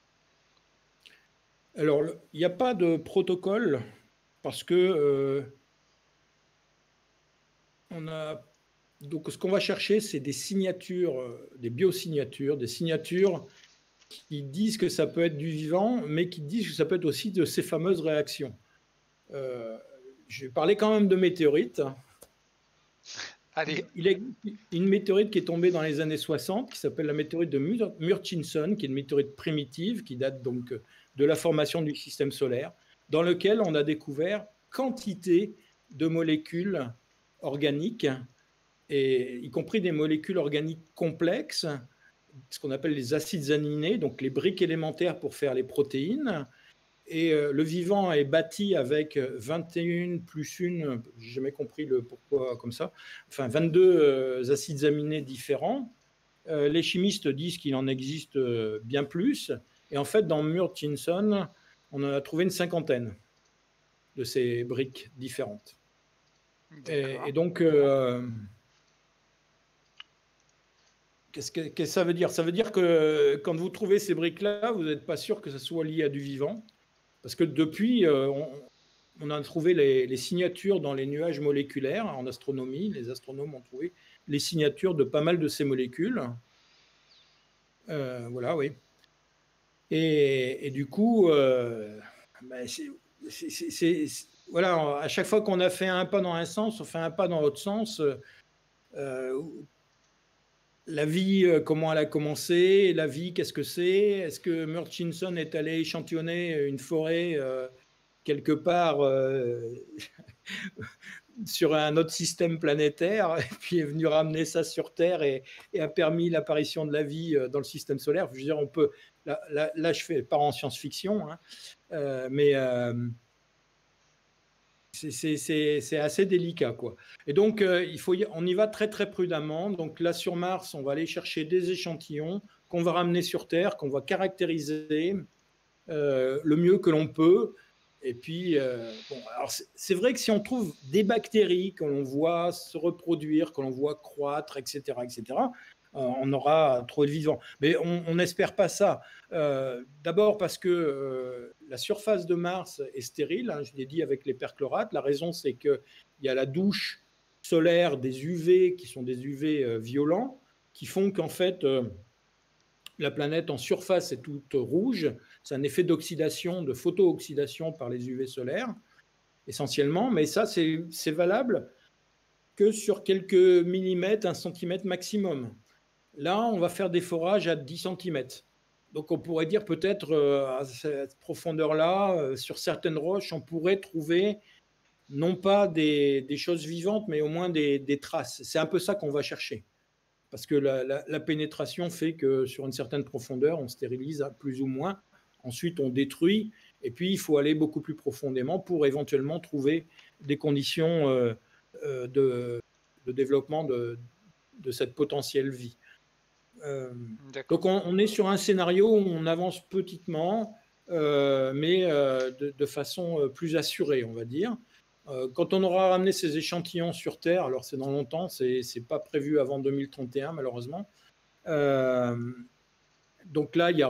Alors, il n'y a pas de protocole parce que on a donc ce qu'on va chercher, c'est des signatures, des biosignatures, des signatures qui disent que ça peut être du vivant, mais qui disent que ça peut être aussi de ces fameuses réactions. Euh, je vais parler quand même de météorites. Allez, Il existe une météorite qui est tombée dans les années 60, qui s'appelle la météorite de Murchison, qui est une météorite primitive, qui date donc de la formation du système solaire, dans lequel on a découvert quantité de molécules organiques, et y compris des molécules organiques complexes, ce qu'on appelle les acides aminés, donc les briques élémentaires pour faire les protéines. Et le vivant est bâti avec 21 plus 1, j'ai jamais compris le pourquoi comme ça, enfin 22 acides aminés différents. Les chimistes disent qu'il en existe bien plus. Et en fait, dans Murchison, on en a trouvé une cinquantaine de ces briques différentes. Et d'accord. donc, qu'est-ce que ça veut dire? Ça veut dire que quand vous trouvez ces briques-là, vous n'êtes pas sûr que ça soit lié à du vivant. Parce que depuis, on a trouvé les signatures dans les nuages moléculaires en astronomie. Les astronomes ont trouvé les signatures de pas mal de ces molécules. Voilà, oui. Et du coup, ben, voilà, à chaque fois qu'on a fait un pas dans un sens, on fait un pas dans l'autre sens. La vie, comment elle a commencé? La vie, qu'est-ce que c'est? Est-ce que Murchison est allé échantillonner une forêt quelque part sur un autre système planétaire, et puis est venu ramener ça sur Terre et a permis l'apparition de la vie dans le système solaire? Je veux dire, on peut. Là je fais pas en science-fiction, hein, mais c'est assez délicat, quoi. Et donc, on y va très très prudemment. Donc là, sur Mars, on va aller chercher des échantillons qu'on va ramener sur Terre, qu'on va caractériser le mieux que l'on peut. Et puis, bon, alors c'est vrai que si on trouve des bactéries que l'on voit se reproduire, que l'on voit croître, etc., on aura trop de vivants. Mais on n'espère pas ça. D'abord parce que la surface de Mars est stérile, hein, je l'ai dit avec les perchlorates. La raison, c'est qu'il y a la douche solaire des UV qui sont des UV violents, qui font qu'en fait, la planète en surface est toute rouge. C'est un effet d'oxydation, de photo-oxydation par les UV solaires, essentiellement. Mais ça, c'est valable que sur quelques millimètres, 1 centimètre maximum. Là, on va faire des forages à 10 centimètres. Donc, on pourrait dire peut-être à cette profondeur-là, sur certaines roches, on pourrait trouver non pas des choses vivantes, mais au moins des traces. C'est un peu ça qu'on va chercher. Parce que la pénétration fait que sur une certaine profondeur, on stérilise plus ou moins. Ensuite, on détruit. Et puis, il faut aller beaucoup plus profondément pour éventuellement trouver des conditions de développement de cette potentielle vie. D'accord. Donc, on est sur un scénario où on avance petitement, mais de façon plus assurée, on va dire. Quand on aura ramené ces échantillons sur Terre, alors c'est dans longtemps, c'est pas prévu avant 2031 malheureusement. Donc là, il y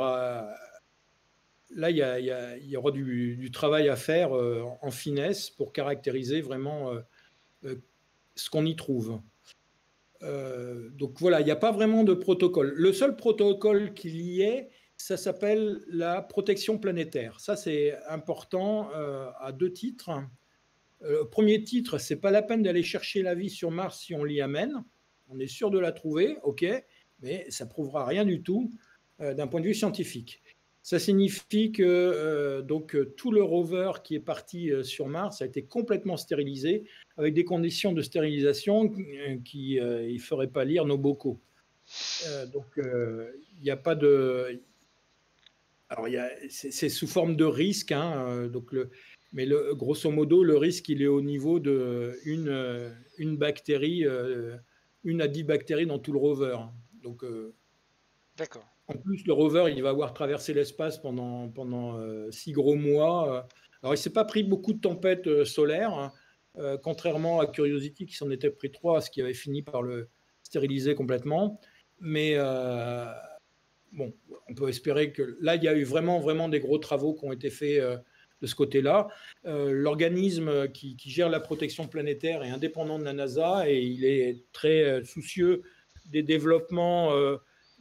aura du travail à faire en finesse pour caractériser vraiment ce qu'on y trouve. Donc voilà, il n'y a pas vraiment de protocole. Le seul protocole qu'il y ait, ça s'appelle la protection planétaire. Ça, c'est important à 2 titres. Premier titre, c'est pas la peine d'aller chercher la vie sur Mars si on l'y amène. On est sûr de la trouver, ok, mais ça prouvera rien du tout d'un point de vue scientifique. Ça signifie que tout le rover qui est parti sur Mars a été complètement stérilisé avec des conditions de stérilisation qui ne feraient pas lire nos bocaux. Donc il n'y a pas de. Alors c'est sous forme de risque. Hein, donc Mais grosso modo, le risque, il est au niveau de une bactérie, 1 à 10 bactéries dans tout le rover. Donc, D'accord. en plus, le rover, il va avoir traversé l'espace pendant 6 gros mois. Alors, il ne s'est pas pris beaucoup de tempêtes solaires, hein, contrairement à Curiosity qui s'en était pris 3, ce qui avait fini par le stériliser complètement. Mais bon, on peut espérer que là, il y a eu vraiment des gros travaux qui ont été faits de ce côté-là. L'organisme qui gère la protection planétaire est indépendant de la NASA et il est très soucieux des développements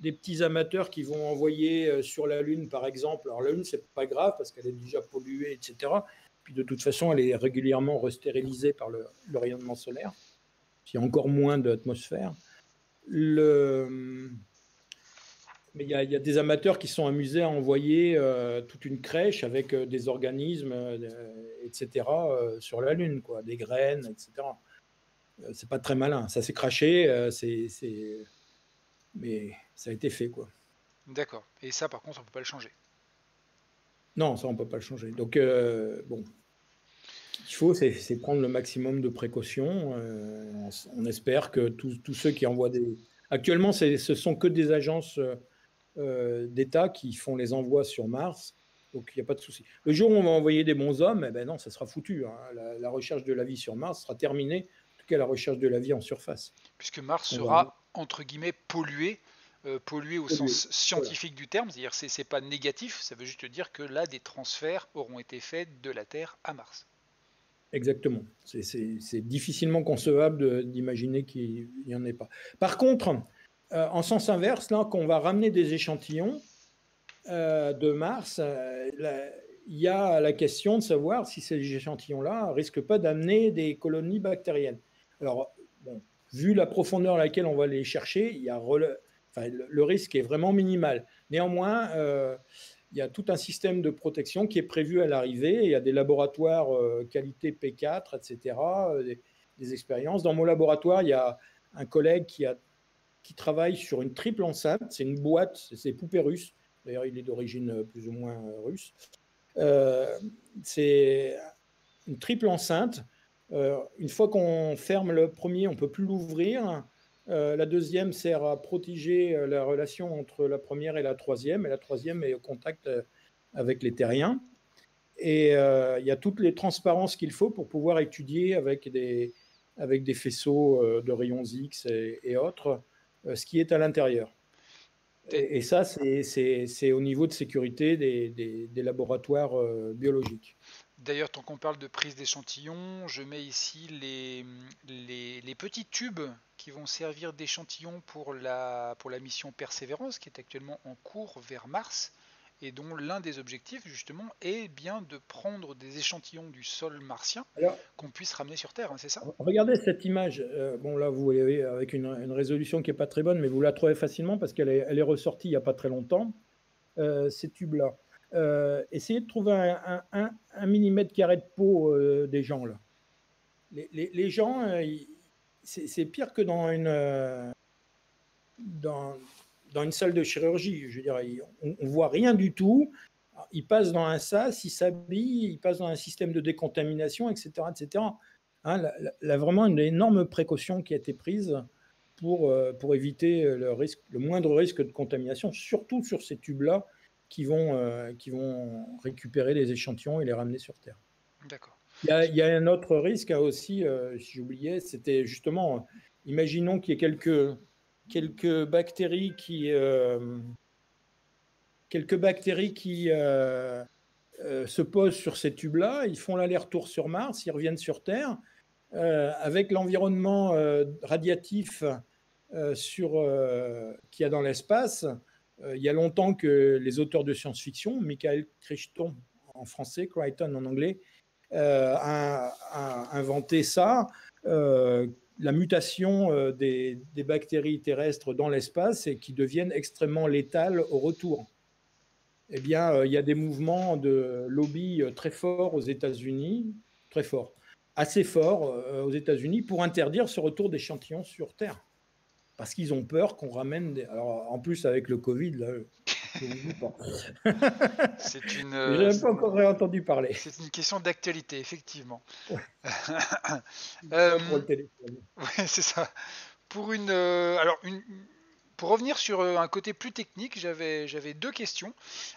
des petits amateurs qui vont envoyer sur la Lune, par exemple. Alors la Lune, c'est pas grave parce qu'elle est déjà polluée, etc. Puis de toute façon, elle est régulièrement restérilisée par le rayonnement solaire. Il y a encore moins d'atmosphère. Mais il y a des amateurs qui sont amusés à envoyer toute une crèche avec des organismes, etc., sur la Lune, quoi, des graines, etc. C'est pas très malin. Ça s'est craché, mais ça a été fait, quoi. D'accord. Et ça, par contre, on peut pas le changer. Non, ça, on peut pas le changer. Donc, bon, ce qu'il faut, c'est prendre le maximum de précautions. On espère que tous ceux qui envoient des... Actuellement, ce sont que des agences d'État qui font les envois sur Mars. Donc, il n'y a pas de souci. Le jour où on va envoyer des bons hommes, eh ben non, ça sera foutu, hein. La recherche de la vie sur Mars sera terminée. En tout cas, la recherche de la vie en surface. Puisque Mars On va sera, entre guillemets, pollué au polluer. sens Voilà. scientifique du terme, c'est-à-dire c'est pas négatif, ça veut juste dire que là, des transferts auront été faits de la Terre à Mars. Exactement. C'est difficilement concevable d'imaginer qu'il n'y en ait pas. Par contre, en sens inverse, là, quand on va ramener des échantillons de Mars, il y a la question de savoir si ces échantillons-là ne risquent pas d'amener des colonies bactériennes. Alors, bon, vu la profondeur à laquelle on va les chercher, enfin, le risque est vraiment minimal. Néanmoins, il y a tout un système de protection qui est prévu à l'arrivée. Il y a des laboratoires qualité P4, etc., des expériences. Dans mon laboratoire, il y a un collègue qui travaille sur une triple enceinte. C'est une boîte, c'est poupée russe. D'ailleurs, il est d'origine plus ou moins russe. C'est une triple enceinte. Une fois qu'on ferme le premier, on ne peut plus l'ouvrir. La deuxième sert à protéger la relation entre la première et la troisième. Et la troisième est au contact avec les terriens. Et il y a toutes les transparences qu'il faut pour pouvoir étudier avec des faisceaux de rayons X et autres ce qui est à l'intérieur. Et ça, c'est au niveau de sécurité des laboratoires biologiques. D'ailleurs, tant qu'on parle de prise d'échantillons, je mets ici les petits tubes qui vont servir d'échantillons pour la mission Persévérance, qui est actuellement en cours vers Mars, et dont l'un des objectifs, justement, est bien de prendre des échantillons du sol martien Alors, qu'on puisse ramener sur Terre, hein, c'est ça? regardez cette image. Bon, là, vous voyez avec une résolution qui n'est pas très bonne, mais vous la trouvez facilement parce qu'elle est ressortie il n'y a pas très longtemps, ces tubes-là. Essayez de trouver un millimètre carré de peau des gens, là. Les gens, c'est pire que dans, dans une salle de chirurgie. Je veux dire, on ne voit rien du tout. Ils passent dans un sas, ils s'habillent, ils passent dans un système de décontamination, etc. etc. Hein, là, vraiment une énorme précaution qui a été prise pour éviter le moindre risque de contamination, surtout sur ces tubes-là qui vont récupérer les échantillons et les ramener sur Terre. D'accord. Il y a un autre risque aussi, si j'oubliais, c'était justement, imaginons qu'il y ait quelques bactéries qui se posent sur ces tubes-là, ils font l'aller-retour sur Mars, ils reviennent sur Terre, avec l'environnement radiatif qu'il y a dans l'espace. Il y a longtemps que les auteurs de science-fiction, Michael Crichton en français, Crichton en anglais, a inventé ça. La mutation des bactéries terrestres dans l'espace et qui deviennent extrêmement létales au retour. Eh bien, il y a des mouvements de lobby très forts aux États-Unis, très forts, assez forts aux États-Unis pour interdire ce retour d'échantillons sur Terre. Parce qu'ils ont peur qu'on ramène Alors, en plus, avec le Covid, là, Je vous dis pas. C'est une, J'ai même pas encore entendu parler. c'est une question d'actualité, effectivement. Ouais, pas pour Euh, le téléphone. ouais, c'est ça. Pour revenir sur un côté plus technique, j'avais deux questions.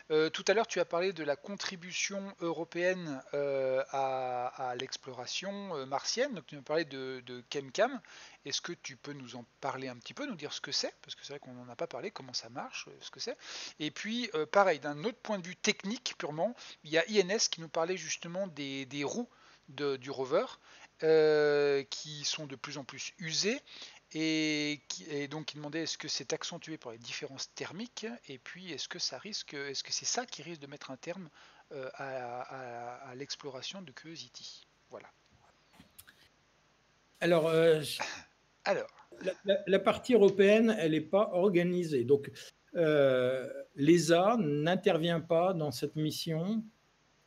Tout à l'heure, tu as parlé de la contribution européenne à l'exploration martienne. Donc, tu m'as parlé de ChemCam. Est-ce que tu peux nous en parler un petit peu, nous dire ce que c'est? Parce que c'est vrai qu'on n'en a pas parlé, comment ça marche, ce que c'est. Et puis, pareil, d'un autre point de vue technique purement, il y a INS qui nous parlait justement des roues du rover qui sont de plus en plus usées et donc il demandait est-ce que c'est accentué par les différences thermiques et puis est-ce que c'est ça qui risque de mettre un terme à l'exploration de Curiosity. Voilà. Alors, Alors, la partie européenne, elle n'est pas organisée. Donc, l'ESA n'intervient pas dans cette mission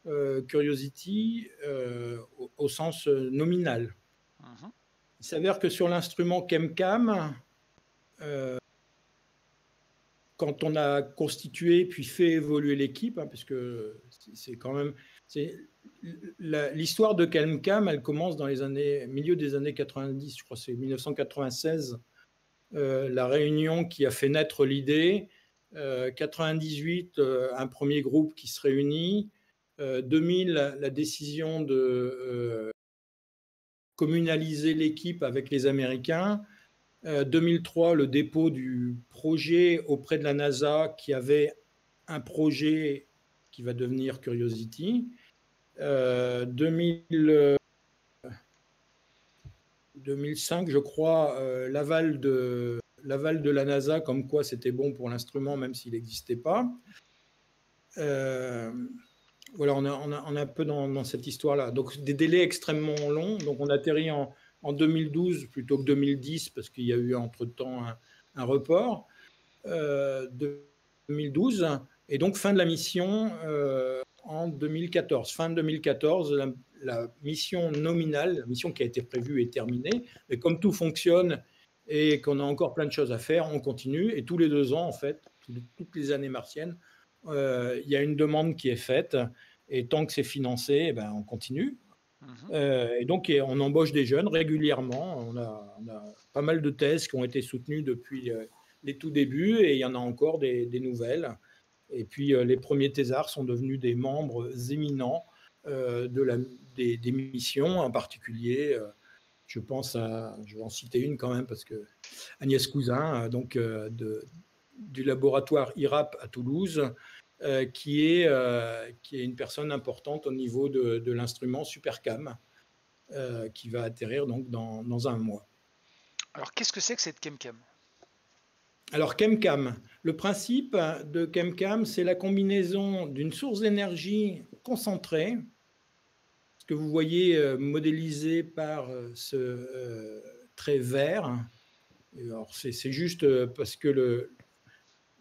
Curiosity au sens nominal. mhm, Il s'avère que sur l'instrument ChemCam, quand on a constitué puis fait évoluer l'équipe, hein, parce que c'est quand même l'histoire de ChemCam, elle commence dans les milieu des années 90, je crois que c'est 1996, la réunion qui a fait naître l'idée. 98, un premier groupe qui se réunit. 2000, la décision de communaliser l'équipe avec les Américains. 2003, le dépôt du projet auprès de la NASA qui avait un projet qui va devenir Curiosity. 2005, je crois, l'aval de la NASA comme quoi c'était bon pour l'instrument même s'il n'existait pas. Voilà, on est un peu dans cette histoire-là. Donc, des délais extrêmement longs. Donc, on atterrit en 2012 plutôt que 2010 parce qu'il y a eu entre-temps un report. 2012. Et donc, fin de la mission en 2014. Fin de 2014, la mission nominale, la mission qui a été prévue est terminée. Mais comme tout fonctionne et qu'on a encore plein de choses à faire, on continue. Et tous les 2 ans, en fait, toutes les années martiennes, il y a une demande qui est faite. Et tant que c'est financé, eh ben, on continue. mhm. Et donc, on embauche des jeunes régulièrement. On a pas mal de thèses qui ont été soutenues depuis les tout débuts et il y en a encore des nouvelles. Et puis, les premiers thésards sont devenus des membres éminents des missions, en particulier. Je vais en citer une quand même, parce que Agnès Cousin, donc du laboratoire IRAP à Toulouse, qui est une personne importante au niveau de l'instrument Supercam, qui va atterrir donc dans un mois. Alors qu'est-ce que c'est que cette ChemCam? Alors, ChemCam, le principe de ChemCam, c'est la combinaison d'une source d'énergie concentrée, ce que vous voyez modélisé par ce trait vert. Alors, c'est juste parce que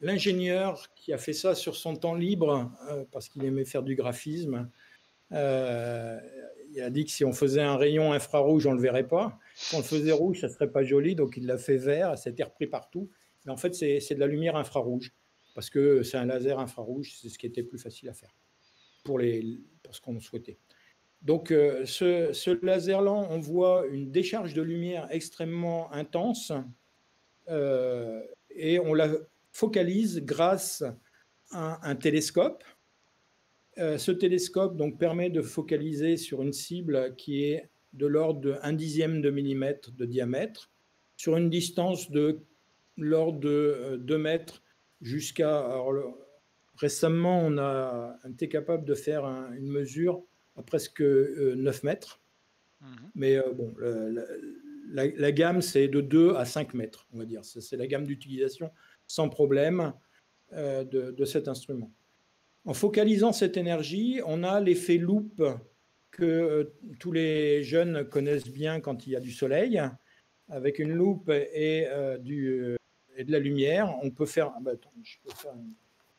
l'ingénieur qui a fait ça sur son temps libre, parce qu'il aimait faire du graphisme, il a dit que si on faisait un rayon infrarouge, on ne le verrait pas. Si on le faisait rouge, ça ne serait pas joli, donc il l'a fait vert, ça a été repris partout. Mais en fait, c'est de la lumière infrarouge, parce que c'est un laser infrarouge, c'est ce qui était plus facile à faire pour ce qu'on souhaitait. Donc, ce laser-là, on voit une décharge de lumière extrêmement intense et on la focalise grâce à un télescope. Ce télescope donc, permet de focaliser sur une cible qui est de l'ordre de 1/10 de millimètre de diamètre, sur une distance de l'ordre de 2 mètres jusqu'à... Récemment, on a été capable de faire une mesure à presque 9 mètres. Mhm. Mais bon, la gamme, c'est de 2 à 5 mètres, on va dire. C'est la gamme d'utilisation sans problème de cet instrument. En focalisant cette énergie, on a l'effet loupe que tous les jeunes connaissent bien quand il y a du soleil. Avec une loupe et de la lumière, on peut faire... attends,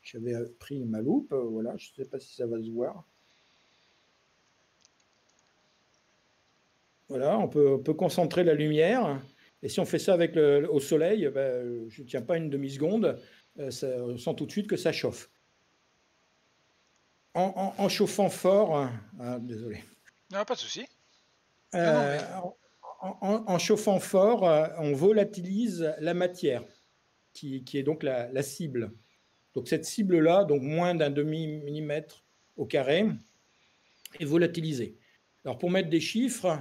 j'avais pris ma loupe, voilà, je ne sais pas si ça va se voir. Voilà, on peut concentrer la lumière Et si on fait ça au soleil, ben, je ne tiens pas une demi-seconde, on sent tout de suite que ça chauffe. En chauffant fort, désolé. Non, pas de souci. Euh, en chauffant fort, on volatilise la matière, qui est donc la cible. Donc cette cible-là, donc moins d'un demi-millimètre au carré, est volatilisée. Alors pour mettre des chiffres,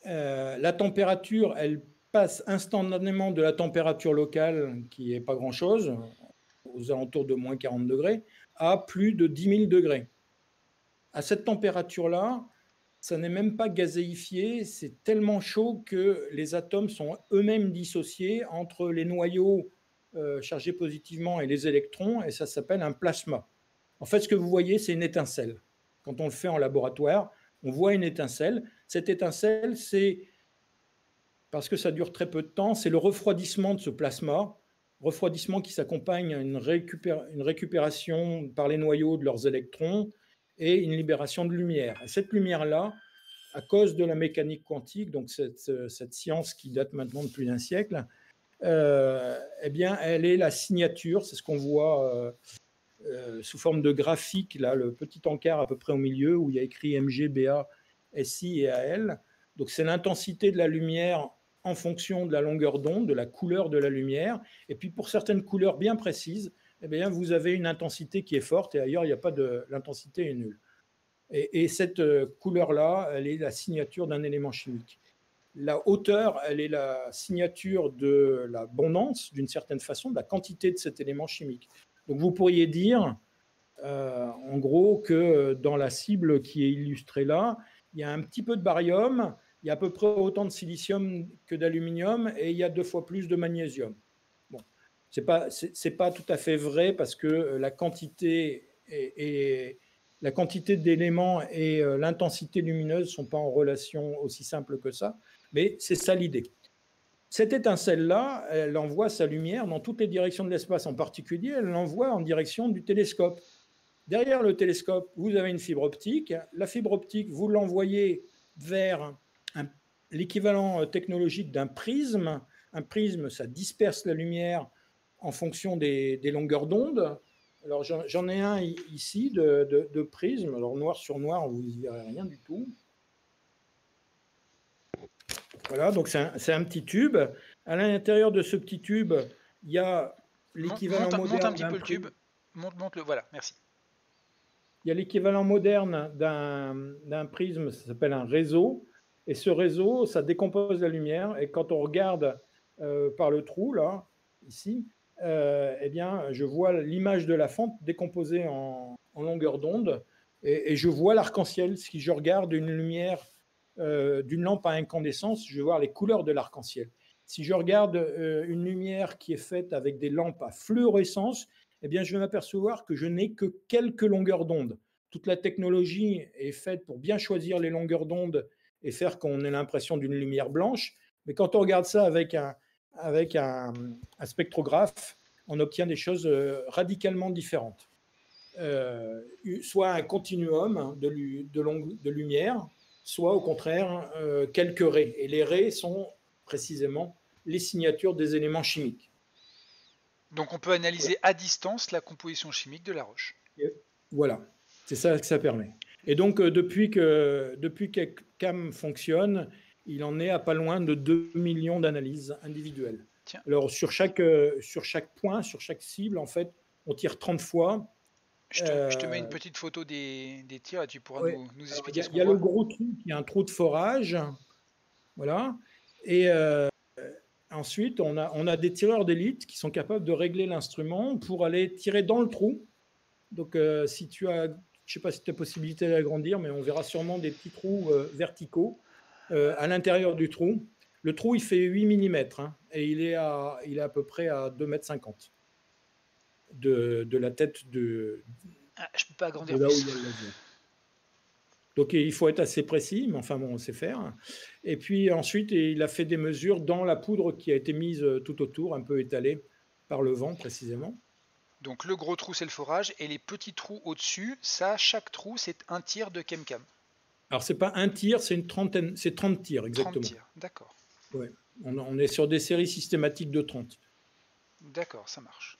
la température, elle passe instantanément de la température locale, qui n'est pas grand-chose, aux alentours de moins 40 degrés, à plus de 10 000 degrés. À cette température-là, ça n'est même pas gazéifié, c'est tellement chaud que les atomes sont eux-mêmes dissociés entre les noyaux chargés positivement et les électrons, et ça s'appelle un plasma. En fait, ce que vous voyez, c'est une étincelle. Quand on le fait en laboratoire, on voit une étincelle. Cette étincelle, c'est, parce que ça dure très peu de temps, c'est le refroidissement de ce plasma, refroidissement qui s'accompagne à une récupération par les noyaux de leurs électrons et une libération de lumière. Et cette lumière-là, à cause de la mécanique quantique, donc cette science qui date maintenant de plus d'un siècle, eh bien, elle est la signature, c'est ce qu'on voit sous forme de graphique, là, le petit encart à peu près au milieu, où il y a écrit Mg, Ba, Si et Al. Donc c'est l'intensité de la lumière en fonction de la longueur d'onde, de la couleur de la lumière. Et puis pour certaines couleurs bien précises, eh bien, vous avez une intensité qui est forte, et ailleurs, il n'y a pas l'intensité est nulle. Et cette couleur-là, elle est la signature d'un élément chimique. La hauteur, elle est la signature de l'abondance, d'une certaine façon, de la quantité de cet élément chimique. Donc vous pourriez dire, en gros, que dans la cible qui est illustrée là, il y a un petit peu de barium, il y a à peu près autant de silicium que d'aluminium, et il y a 2 fois plus de magnésium. Bon, c'est pas tout à fait vrai, parce que la quantité d'éléments et l'intensité lumineuse ne sont pas en relation aussi simple que ça, mais c'est ça l'idée. Cette étincelle-là, elle envoie sa lumière dans toutes les directions de l'espace. En particulier, elle l'envoie en direction du télescope. Derrière le télescope, vous avez une fibre optique. La fibre optique, vous l'envoyez vers l'équivalent technologique d'un prisme. Un prisme, ça disperse la lumière en fonction des longueurs d'onde. Alors j'en ai un ici de prisme. Alors noir sur noir, vous n'y verrez rien du tout. Voilà, donc c'est un petit tube. À l'intérieur de ce petit tube, il y a l'équivalent moderne. Monte un petit peu le tube. Monte-le, voilà, merci. Il y a l'équivalent moderne d'un prisme, ça s'appelle un réseau. Et ce réseau, ça décompose la lumière. Et quand on regarde par le trou, là, ici, eh bien, je vois l'image de la fente décomposée en longueur d'onde. Et je vois l'arc-en-ciel. Si je regarde une lumière d'une lampe à incandescence, je vais voir les couleurs de l'arc-en-ciel. Si je regarde une lumière qui est faite avec des lampes à fluorescence, eh bien, je vais m'apercevoir que je n'ai que quelques longueurs d'onde. Toute la technologie est faite pour bien choisir les longueurs d'onde et faire qu'on ait l'impression d'une lumière blanche. Mais quand on regarde ça avec un spectrographe, on obtient des choses radicalement différentes. Soit un continuum de lumière, soit au contraire quelques raies. Et les raies sont précisément les signatures des éléments chimiques. Donc on peut analyser à distance la composition chimique de la roche. Et voilà, c'est ça que ça permet. Et donc depuis que CAM fonctionne, il en est à pas loin de 2 millions d'analyses individuelles. Tiens. Alors sur chaque point, sur chaque cible, en fait, on tire 30 fois. Je te mets une petite photo des tirs et tu pourras nous expliquer ce qu'on voit. Il y a le gros trou qui est un trou de forage. Voilà. Et ensuite, on a des tireurs d'élite qui sont capables de régler l'instrument pour aller tirer dans le trou. Donc, si tu as, je ne sais pas si tu as possibilité d'agrandir, mais on verra sûrement des petits trous verticaux à l'intérieur du trou. Le trou, il fait 8 mm hein, et il est à peu près à 2,50 m de la tête de. Je ne peux pas agrandir là où il y a le laser. Donc il faut être assez précis, mais enfin bon, on sait faire. Et puis ensuite, il a fait des mesures dans la poudre qui a été mise tout autour, un peu étalée par le vent précisément. Donc le gros trou, c'est le forage, et les petits trous au-dessus, ça, chaque trou, c'est un tir de ChemCam. Alors c'est pas un tir, c'est 30 tirs exactement. 30 tirs, d'accord. Ouais. On est sur des séries systématiques de 30. D'accord, ça marche.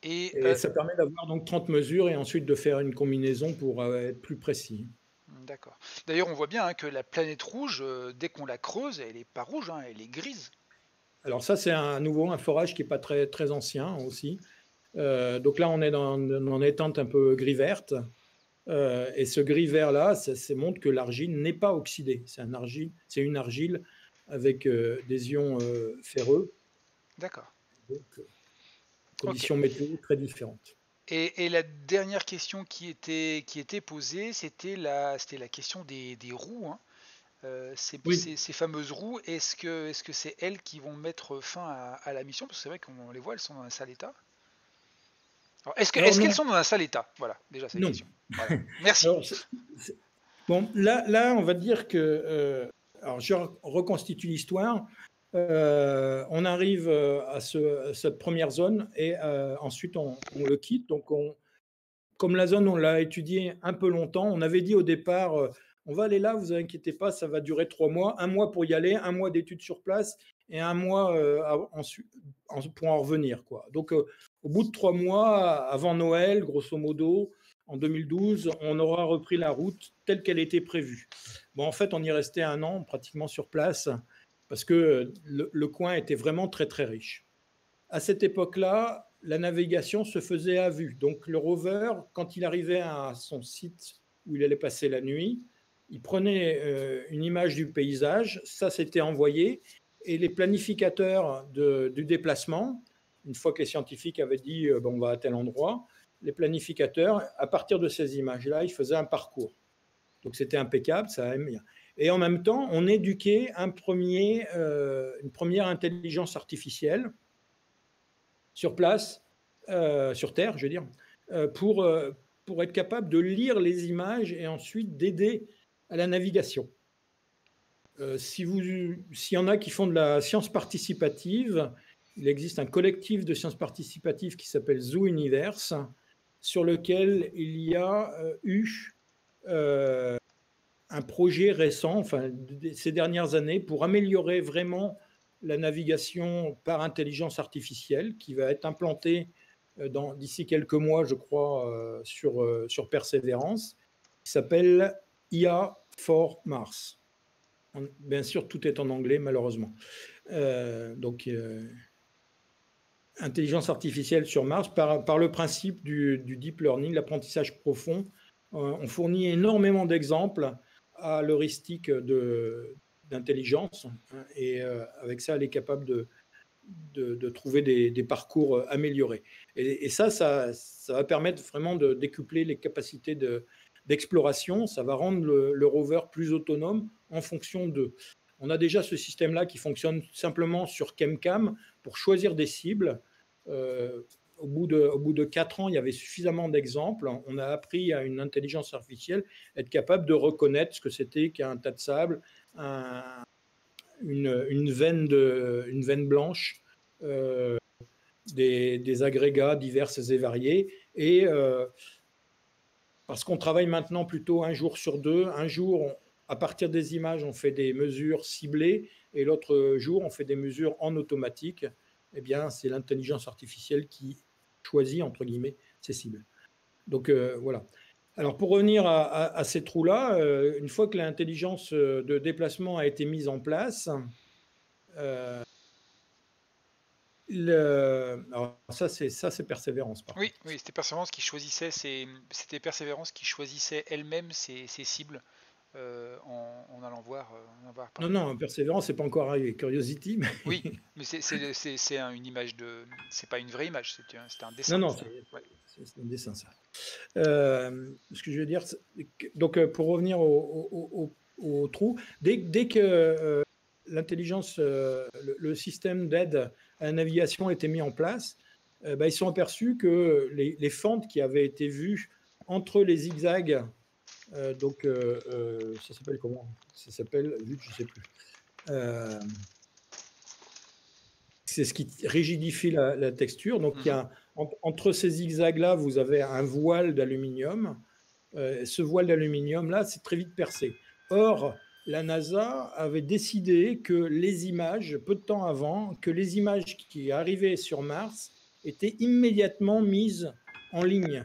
Et Et ça permet d'avoir donc 30 mesures et ensuite de faire une combinaison pour être plus précis. d'accord. D'ailleurs, on voit bien, hein, que la planète rouge, dès qu'on la creuse, elle est pas rouge, hein, elle est grise. Alors ça, c'est un forage qui n'est pas très, très ancien aussi. Donc là, on est dans une étante un peu gris-verte. Et ce gris-vert-là, ça montre que l'argile n'est pas oxydée. C'est une argile avec des ions ferreux, D'accord. donc OK. conditions météo très différentes. Et la dernière question qui était posée, c'était la question des roues, hein. Ces Oui. ces ces fameuses roues, est-ce que c'est elles qui vont mettre fin à la mission? Parce que c'est vrai qu'on les voit, elles sont dans un sale état. Alors est-ce que Alors est-ce qu'elles non, sont dans un sale état? Voilà, déjà c'est la non. question. Voilà. Merci. Alors, c'est- bon, là, on va dire que, alors je reconstitue l'histoire. On arrive à cette première zone et ensuite on le quitte. Donc comme la zone, on l'a étudiée un peu longtemps, on avait dit au départ, on va aller là, vous inquiétez pas, ça va durer 3 mois, un mois pour y aller, un mois d'études sur place et un mois ensuite pour en revenir, quoi. Donc, au bout de 3 mois, avant Noël, grosso modo, en 2012, on aura repris la route telle qu'elle était prévue. Bon, en fait, on y restait un an pratiquement sur place parce que le coin était vraiment très, très riche. À cette époque-là, la navigation se faisait à vue. Donc le rover, quand il arrivait à son site où il allait passer la nuit, il prenait une image du paysage, ça s'était envoyé, et les planificateurs du déplacement, une fois que les scientifiques avaient dit bon, on va à tel endroit, les planificateurs, à partir de ces images-là, ils faisaient un parcours. Donc c'était impeccable, ça aime bien. Et en même temps, on éduquait une première intelligence artificielle sur place, sur Terre, je veux dire, pour être capable de lire les images et ensuite d'aider à la navigation. S'il y en a qui font de la science participative, il existe un collectif de sciences participatives qui s'appelle Zoo Universe, sur lequel il y a eu un projet récent, enfin, ces dernières années, pour améliorer vraiment la navigation par intelligence artificielle, qui va être implantée d'ici quelques mois, je crois, sur Persévérance, qui s'appelle IA for Mars. Bien sûr, tout est en anglais, malheureusement. Donc, intelligence artificielle sur Mars, par le principe du deep learning, l'apprentissage profond. On fournit énormément d'exemples à l'heuristique d'intelligence et avec ça, elle est capable de trouver des parcours améliorés. Et ça va permettre vraiment de décupler les capacités d'exploration. Ça va rendre le rover plus autonome en fonction de. On a déjà ce système-là qui fonctionne simplement sur ChemCam pour choisir des cibles. Au bout de 4 ans, il y avait suffisamment d'exemples. On a appris à une intelligence artificielle être capable de reconnaître ce que c'était qu'un tas de sable, une veine blanche, des agrégats divers et variés. Et parce qu'on travaille maintenant plutôt un jour sur deux, un jour, à partir des images, on fait des mesures ciblées, et l'autre jour, on fait des mesures en automatique. Eh bien, c'est l'intelligence artificielle qui choisit, entre guillemets, ces cibles. Donc, voilà. Alors, pour revenir à ces trous-là, une fois que l'intelligence de déplacement a été mise en place, alors ça, c'est Persévérance, par Oui, contre. oui, c'était Persévérance qui choisissait elle-même ses cibles, en allant voir par Non, exemple. non, Persévérance, c'est pas encore arrivé. Curiosity, mais Oui, mais une image c'est pas une vraie image, c'est un non, dessin. non, Ouais. c'est un dessin, ça. Ce que je veux dire, donc pour revenir au trou, dès que l'intelligence, le système d'aide à la navigation a été mis en place, ils se sont aperçus que les fentes qui avaient été vues entre les zigzags, ça s'appelle comment? Ça s'appelle, vite, je ne sais plus. C'est ce qui rigidifie la texture. Donc, il y Mhm. a, entre ces zigzags-là, vous avez un voile d'aluminium. Ce voile d'aluminium-là, c'est très vite percé. Or, la NASA avait décidé que les images, peu de temps avant, que les images qui arrivaient sur Mars étaient immédiatement mises en ligne,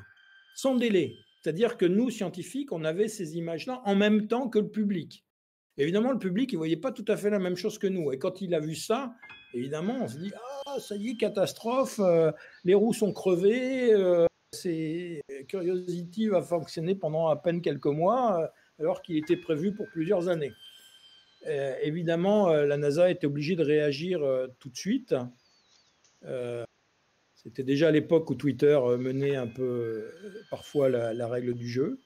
sans délai. C'est-à-dire que nous, scientifiques, on avait ces images-là en même temps que le public. Évidemment, le public, il ne voyait pas tout à fait la même chose que nous. Et quand il a vu ça, évidemment, on se dit « Ah, ça y est, catastrophe, les roues sont crevées, Curiosity va fonctionner pendant à peine quelques mois, alors qu'il était prévu pour plusieurs années. » Évidemment, la NASA était obligée de réagir tout de suite. C'était déjà à l'époque où Twitter menait un peu parfois la règle du jeu.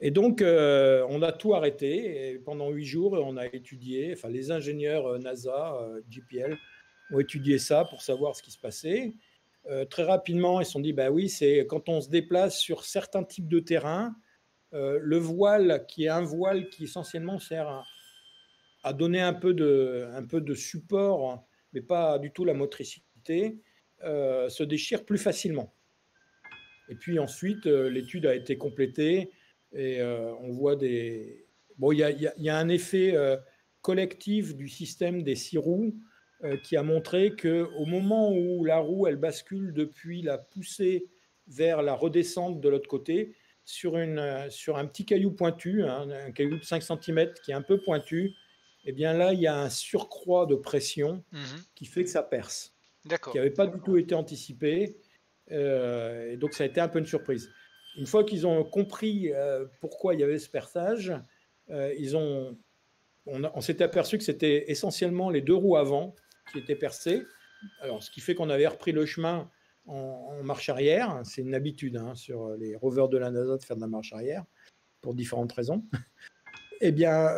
Et donc, on a tout arrêté. Et pendant 8 jours, on a étudié, enfin, les ingénieurs NASA, JPL, ont étudié ça pour savoir ce qui se passait. Très rapidement, ils se sont dit, bah oui, c'est quand on se déplace sur certains types de terrains, le voile, qui est un voile qui essentiellement sert à donner un peu de support, mais pas du tout la motricité, se déchire plus facilement. Et puis ensuite, l'étude a été complétée et on voit des... Bon, il y a un effet collectif du système des 6 roues qui a montré qu'au moment où la roue, elle bascule depuis la poussée vers la redescente de l'autre côté, sur un petit caillou pointu, hein, un caillou de 5 cm qui est un peu pointu, eh bien là, il y a un surcroît de pression qui fait que ça perce, qui D'accord. n'avait pas du tout été anticipé. Et donc, ça a été un peu une surprise. Une fois qu'ils ont compris pourquoi il y avait ce perçage, on s'était aperçu que c'était essentiellement les 2 roues avant qui étaient percées. Alors, ce qui fait qu'on avait repris le chemin en marche arrière. C'est une habitude hein, sur les rovers de la NASA de faire de la marche arrière pour différentes raisons. Eh bien,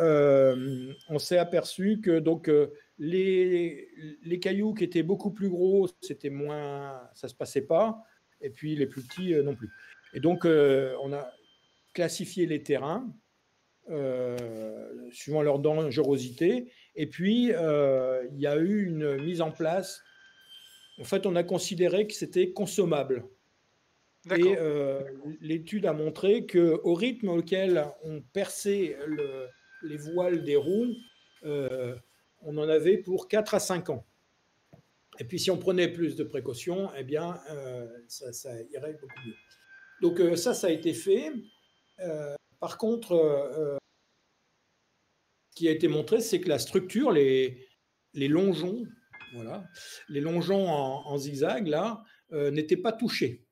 on s'est aperçu que donc les cailloux qui étaient beaucoup plus gros, c'était moins, ça se passait pas, et puis les plus petits non plus. Et donc, on a classifié les terrains suivant leur dangerosité, et puis il y a eu une mise en place. En fait, on a considéré que c'était consommable. Et l'étude a montré qu'au rythme auquel on perçait les voiles des roues, on en avait pour 4 à 5 ans. Et puis si on prenait plus de précautions, eh bien, ça irait beaucoup mieux. Donc ça a été fait. Par contre, ce qui a été montré, c'est que la structure, les longeons, voilà, les longeons en zigzag, là, n'étaient pas touchés.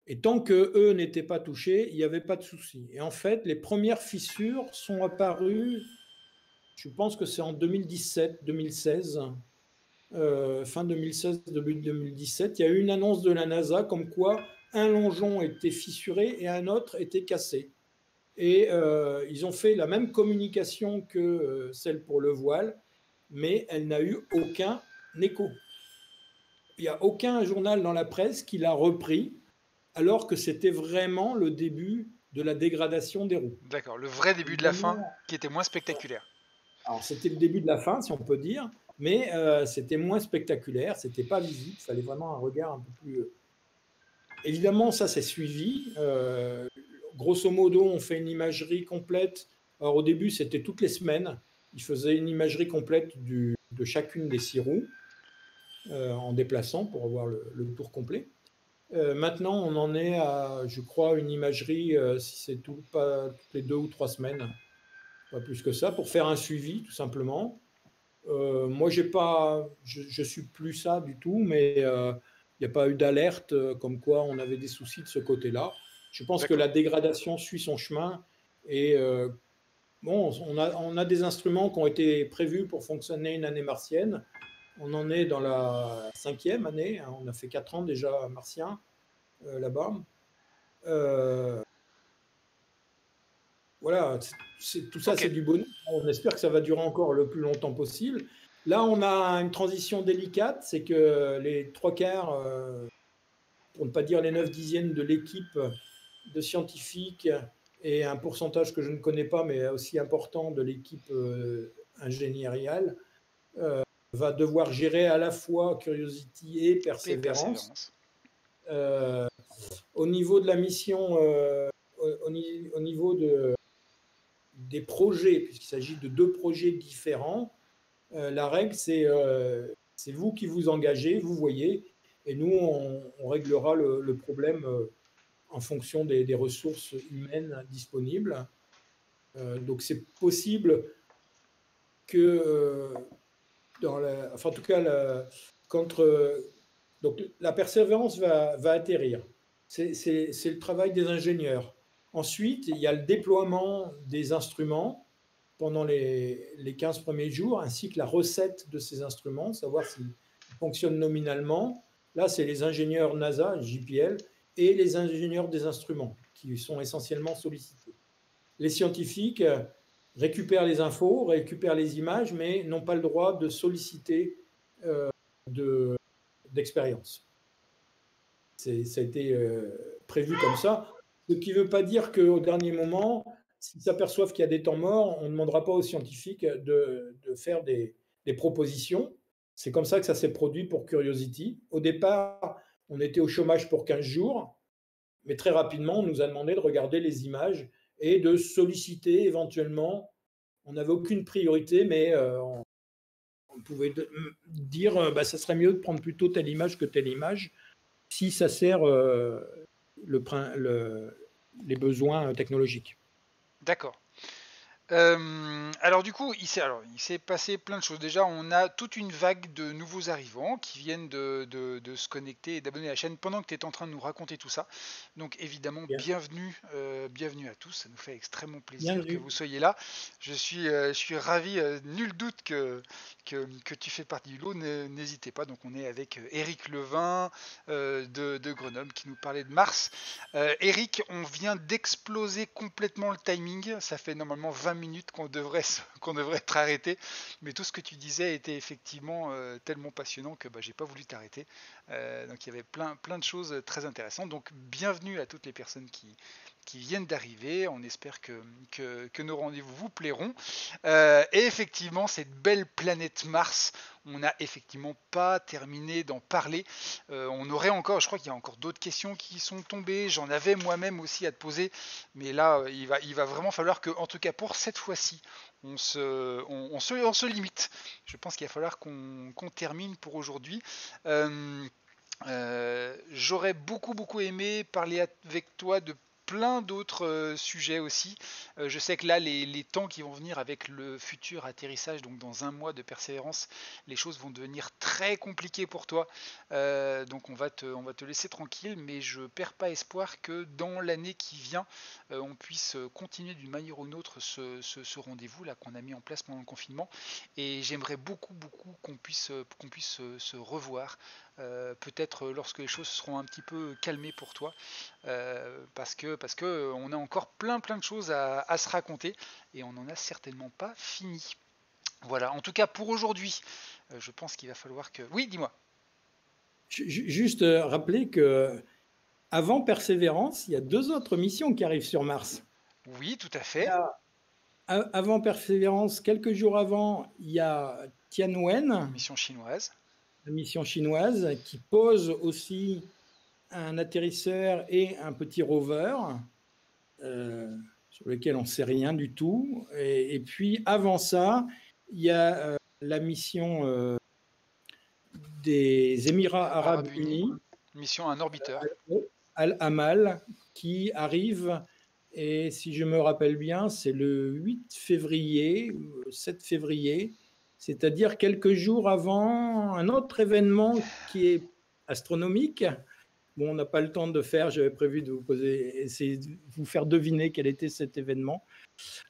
Et tant qu'eux n'étaient pas touchés, il n'y avait pas de souci. Et en fait, les premières fissures sont apparues, je pense que c'est en 2017, 2016, fin 2016, début 2017. Il y a eu une annonce de la NASA comme quoi un longeon était fissuré et un autre était cassé. Et ils ont fait la même communication que celle pour le voile, mais elle n'a eu aucun écho. Il n'y a aucun journal dans la presse qui l'a repris, alors que c'était vraiment le début de la dégradation des roues. D'accord, le vrai début de la fin qui était moins spectaculaire. Alors c'était le début de la fin, si on peut dire, mais c'était moins spectaculaire, c'était pas visible, il fallait vraiment un regard un peu plus... Évidemment, ça c'est suivi. Grosso modo, on fait une imagerie complète. Alors au début, c'était toutes les semaines. Ils faisaient une imagerie complète de chacune des 6 roues en déplaçant pour avoir le tour complet. Maintenant, on en est à, je crois, une imagerie, si c'est pas toutes les 2 ou 3 semaines, pas plus que ça, pour faire un suivi, tout simplement. Moi, je suis plus ça du tout, mais il n'y a pas eu d'alerte comme quoi on avait des soucis de ce côté-là. Je pense que la dégradation suit son chemin et bon, on a des instruments qui ont été prévus pour fonctionner une année martienne. On en est dans la 5e année. Hein, on a fait 4 ans déjà martien là-bas. Voilà, tout ça, c'est du bonus. On espère que ça va durer encore le plus longtemps possible. Là, on a une transition délicate, c'est que les 3/4, pour ne pas dire les 9/10 de l'équipe de scientifiques et un pourcentage que je ne connais pas, mais aussi important de l'équipe ingénieriale, va devoir gérer à la fois Curiosity et Perseverance. Au niveau de la mission, au niveau des projets, puisqu'il s'agit de 2 projets différents, la règle, c'est vous qui vous engagez, vous voyez, et nous, on réglera le problème en fonction des ressources humaines disponibles. Donc, c'est possible que, enfin, en tout cas, quand donc, la persévérance va atterrir. C'est le travail des ingénieurs. Ensuite, il y a le déploiement des instruments pendant les 15 premiers jours, ainsi que la recette de ces instruments, savoir s'ils fonctionnent nominalement. Là, c'est les ingénieurs NASA, JPL, et les ingénieurs des instruments qui sont essentiellement sollicités. Les scientifiques récupèrent les infos, récupèrent les images, mais n'ont pas le droit de solliciter d'expérience. Ça a été prévu comme ça. Ce qui ne veut pas dire qu'au dernier moment, s'ils s'aperçoivent qu'il y a des temps morts, on ne demandera pas aux scientifiques de faire des propositions. C'est comme ça que ça s'est produit pour Curiosity. Au départ, on était au chômage pour 15 jours, mais très rapidement, on nous a demandé de regarder les images et de solliciter éventuellement. On n'avait aucune priorité, mais on pouvait dire ça serait mieux de prendre plutôt telle image que telle image si ça sert les besoins technologiques. D'accord. Alors du coup, il s'est passé plein de choses. Déjà, on a toute une vague de nouveaux arrivants qui viennent de se connecter et d'abonner à la chaîne pendant que tu es en train de nous raconter tout ça. Donc évidemment, Bien. bienvenue à tous. Ça nous fait extrêmement plaisir Bienvenue. que vous soyez là. Je suis ravi, nul doute que tu fais partie du lot. N'hésitez pas. Donc on est avec Éric Levin de Grenoble qui nous parlait de Mars. Éric, on vient d'exploser complètement le timing. Ça fait normalement 20 minutes qu'on devrait être arrêté, mais tout ce que tu disais était effectivement tellement passionnant que j'ai pas voulu t'arrêter. Donc il y avait plein de choses très intéressantes. Donc bienvenue à toutes les personnes qui viennent d'arriver. On espère que nos rendez-vous vous plairont. Et effectivement, cette belle planète Mars, on n'a effectivement pas terminé d'en parler. On aurait encore, je crois qu'il y a encore d'autres questions qui sont tombées. J'en avais moi-même aussi à te poser, mais là, il va vraiment falloir que, en tout cas pour cette fois-ci, on se limite. Je pense qu'il va falloir qu'on termine pour aujourd'hui. J'aurais beaucoup aimé parler avec toi de plein d'autres sujets aussi. Je sais que là, les temps qui vont venir avec le futur atterrissage, donc dans un mois de persévérance, les choses vont devenir très compliquées pour toi. Donc on va te laisser tranquille, mais je perds pas espoir que dans l'année qui vient, on puisse continuer d'une manière ou d'une autre ce rendez-vous là qu'on a mis en place pendant le confinement. Et j'aimerais beaucoup qu'on puisse se revoir. Peut-être lorsque les choses seront un petit peu calmées pour toi, parce que on a encore plein de choses à se raconter et on n'en a certainement pas fini. Voilà, en tout cas pour aujourd'hui, je pense qu'il va falloir que... Oui, dis-moi. Juste rappeler que avant Persévérance, il y a 2 autres missions qui arrivent sur Mars. Oui, tout à fait. Avant Persévérance, quelques jours avant, il y a Tianwen, Mission chinoise. la mission chinoise, qui pose aussi un atterrisseur et un petit rover sur lequel on ne sait rien du tout. Et puis avant ça, il y a la mission des Émirats arabes unis, mission un orbiteur. Al-Amal, qui arrive, et si je me rappelle bien, c'est le 8 février, 7 février, c'est-à-dire quelques jours avant un autre événement qui est astronomique. Bon, on n'a pas le temps de faire, j'avais prévu de essayer de vous faire deviner quel était cet événement.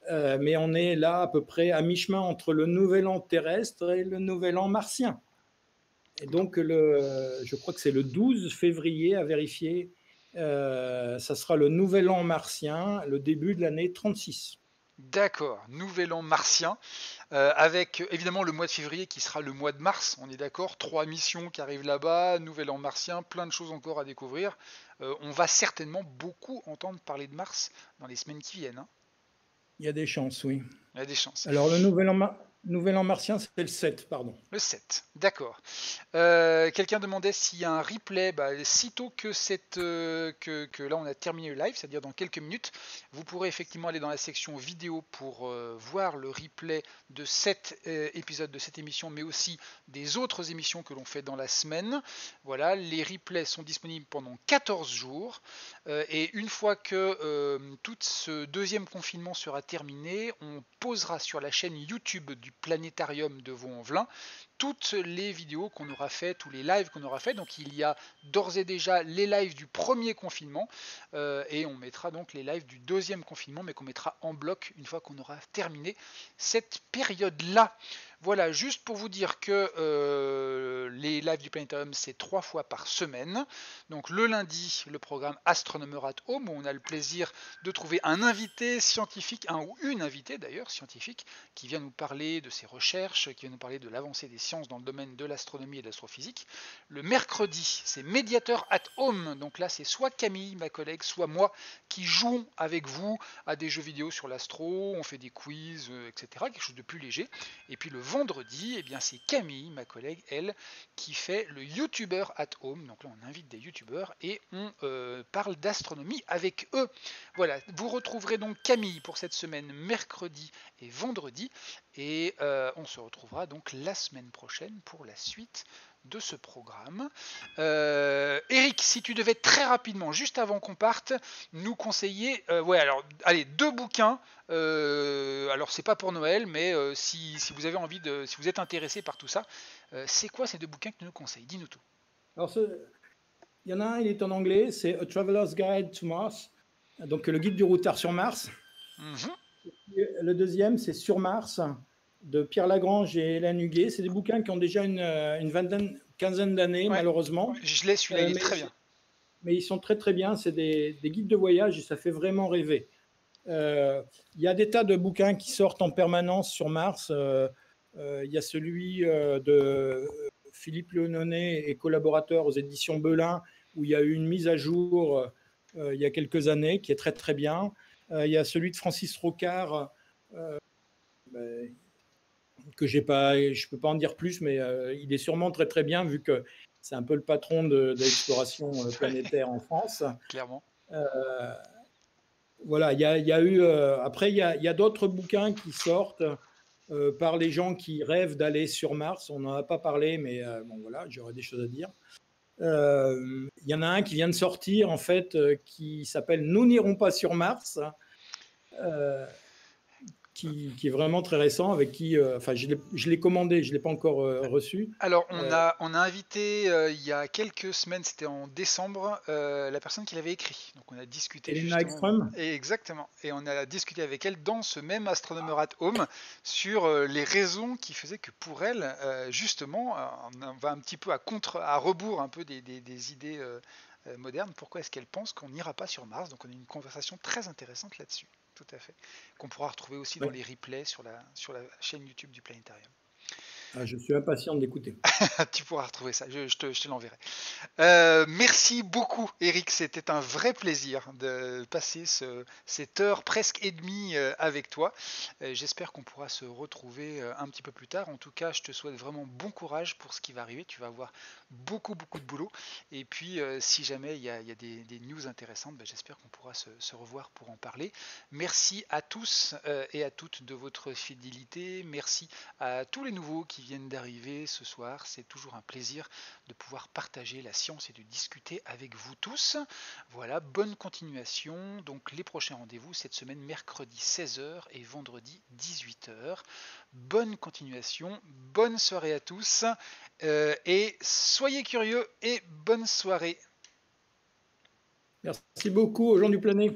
Mais on est là à peu près à mi-chemin entre le nouvel an terrestre et le nouvel an martien. Et donc, je crois que c'est le 12 février à vérifier. Ça sera le nouvel an martien, le début de l'année 36. D'accord, nouvel an martien, avec évidemment le mois de février qui sera le mois de mars, on est d'accord, 3 missions qui arrivent là-bas, nouvel an martien, plein de choses encore à découvrir. On va certainement beaucoup entendre parler de Mars dans les semaines qui viennent. Hein. Il y a des chances, oui. Il y a des chances. Alors, le nouvel an Nouvel An martien, c'est le 7, pardon. Le 7, d'accord. Quelqu'un demandait s'il y a un replay. Sitôt que, que là on a terminé le live, c'est-à-dire dans quelques minutes, vous pourrez effectivement aller dans la section vidéo pour voir le replay de cet épisode de cette émission, mais aussi des autres émissions que l'on fait dans la semaine. Voilà, les replays sont disponibles pendant 14 jours. Et une fois que tout ce deuxième confinement sera terminé, on posera sur la chaîne YouTube du Planétarium de Vaux-en-Velin toutes les vidéos qu'on aura fait, tous les lives qu'on aura fait. Donc il y a d'ores et déjà les lives du premier confinement et on mettra donc les lives du deuxième confinement, mais qu'on mettra en bloc une fois qu'on aura terminé cette période-là. Voilà, juste pour vous dire que les lives du Planétarium, c'est 3 fois par semaine. Donc le lundi, le programme Astronomer at Home, où on a le plaisir de trouver un invité scientifique, un ou une invitée d'ailleurs scientifique, qui vient nous parler de ses recherches, qui vient nous parler de l'avancée des sciences dans le domaine de l'astronomie et de l'astrophysique. Le mercredi, c'est Mediator at Home. Donc là, c'est soit Camille, ma collègue, soit moi qui jouons avec vous à des jeux vidéo sur l'astro, on fait des quiz, etc. Quelque chose de plus léger. Et puis le vendredi, eh bien, c'est Camille, ma collègue, elle, qui fait le YouTuber at Home. Donc là, on invite des YouTubers et on parle d'astronomie avec eux. Voilà, vous retrouverez donc Camille pour cette semaine, mercredi et vendredi. Et on se retrouvera donc la semaine prochaine pour la suite de ce programme. Eric, si tu devais très rapidement, juste avant qu'on parte, nous conseiller, ouais, alors, allez, 2 bouquins. Alors, c'est pas pour Noël, mais si vous avez envie de, si vous êtes intéressé par tout ça, c'est quoi ces 2 bouquins que tu nous conseilles? Dis-nous tout. Alors, il y en a un, il est en anglais, c'est A Traveler's Guide to Mars, donc le guide du routard sur Mars. Mhm. Le deuxième, c'est Sur Mars, de Pierre Lagrange et Hélène Huguet. C'est des bouquins qui ont déjà une vingtaine, quinzaine d'années, Ouais, malheureusement. je l'ai, celui-là, il est très bien. Mais ils sont très très bien. C'est des guides de voyage et ça fait vraiment rêver. Il y a des tas de bouquins qui sortent en permanence sur Mars. Il y a celui de Philippe Léononet et collaborateur aux éditions Belin, où il y a eu une mise à jour il y a quelques années, qui est très très bien. Il y a celui de Francis Rocard, que je ne peux pas en dire plus, mais il est sûrement très très bien, vu que c'est un peu le patron de l'exploration planétaire en France. Clairement. Voilà, il y a eu. Après, il y a d'autres bouquins qui sortent par les gens qui rêvent d'aller sur Mars. On n'en a pas parlé, mais bon, voilà, j'aurais des choses à dire. Il y en a un qui vient de sortir, en fait, qui s'appelle Nous n'irons pas sur Mars, qui est vraiment très récent, avec qui. Enfin, je l'ai commandé, je ne l'ai pas encore reçu. Alors, on a invité il y a quelques semaines, c'était en décembre, la personne qui l'avait écrit. Donc, on a discuté Elena justement. Ekström. Et exactement. Et on a discuté avec elle dans ce même Astronomer at Home sur les raisons qui faisaient que pour elle, justement, on va un petit peu à rebours un peu des idées modernes. Pourquoi est-ce qu'elle pense qu'on n'ira pas sur Mars? Donc, on a eu une conversation très intéressante là-dessus. Tout à fait. Qu'on pourra retrouver aussi dans Ouais. les replays sur la chaîne YouTube du Planétarium. Ah, je suis impatient d'écouter. Tu pourras retrouver ça, je te l'enverrai. Merci beaucoup, Eric. C'était un vrai plaisir de passer cette heure presque et demie avec toi. J'espère qu'on pourra se retrouver un petit peu plus tard. En tout cas, je te souhaite vraiment bon courage pour ce qui va arriver. Tu vas avoir beaucoup, beaucoup de boulot. Et puis, si jamais il y a des news intéressantes, j'espère qu'on pourra se revoir pour en parler. Merci à tous et à toutes de votre fidélité. Merci à tous les nouveaux qui viennent d'arriver ce soir. C'est toujours un plaisir de pouvoir partager la science et de discuter avec vous tous. Voilà, bonne continuation. Donc les prochains rendez-vous cette semaine, mercredi 16h et vendredi 18h. Bonne continuation, bonne soirée à tous et soyez curieux et bonne soirée. Merci beaucoup aux gens du Planet.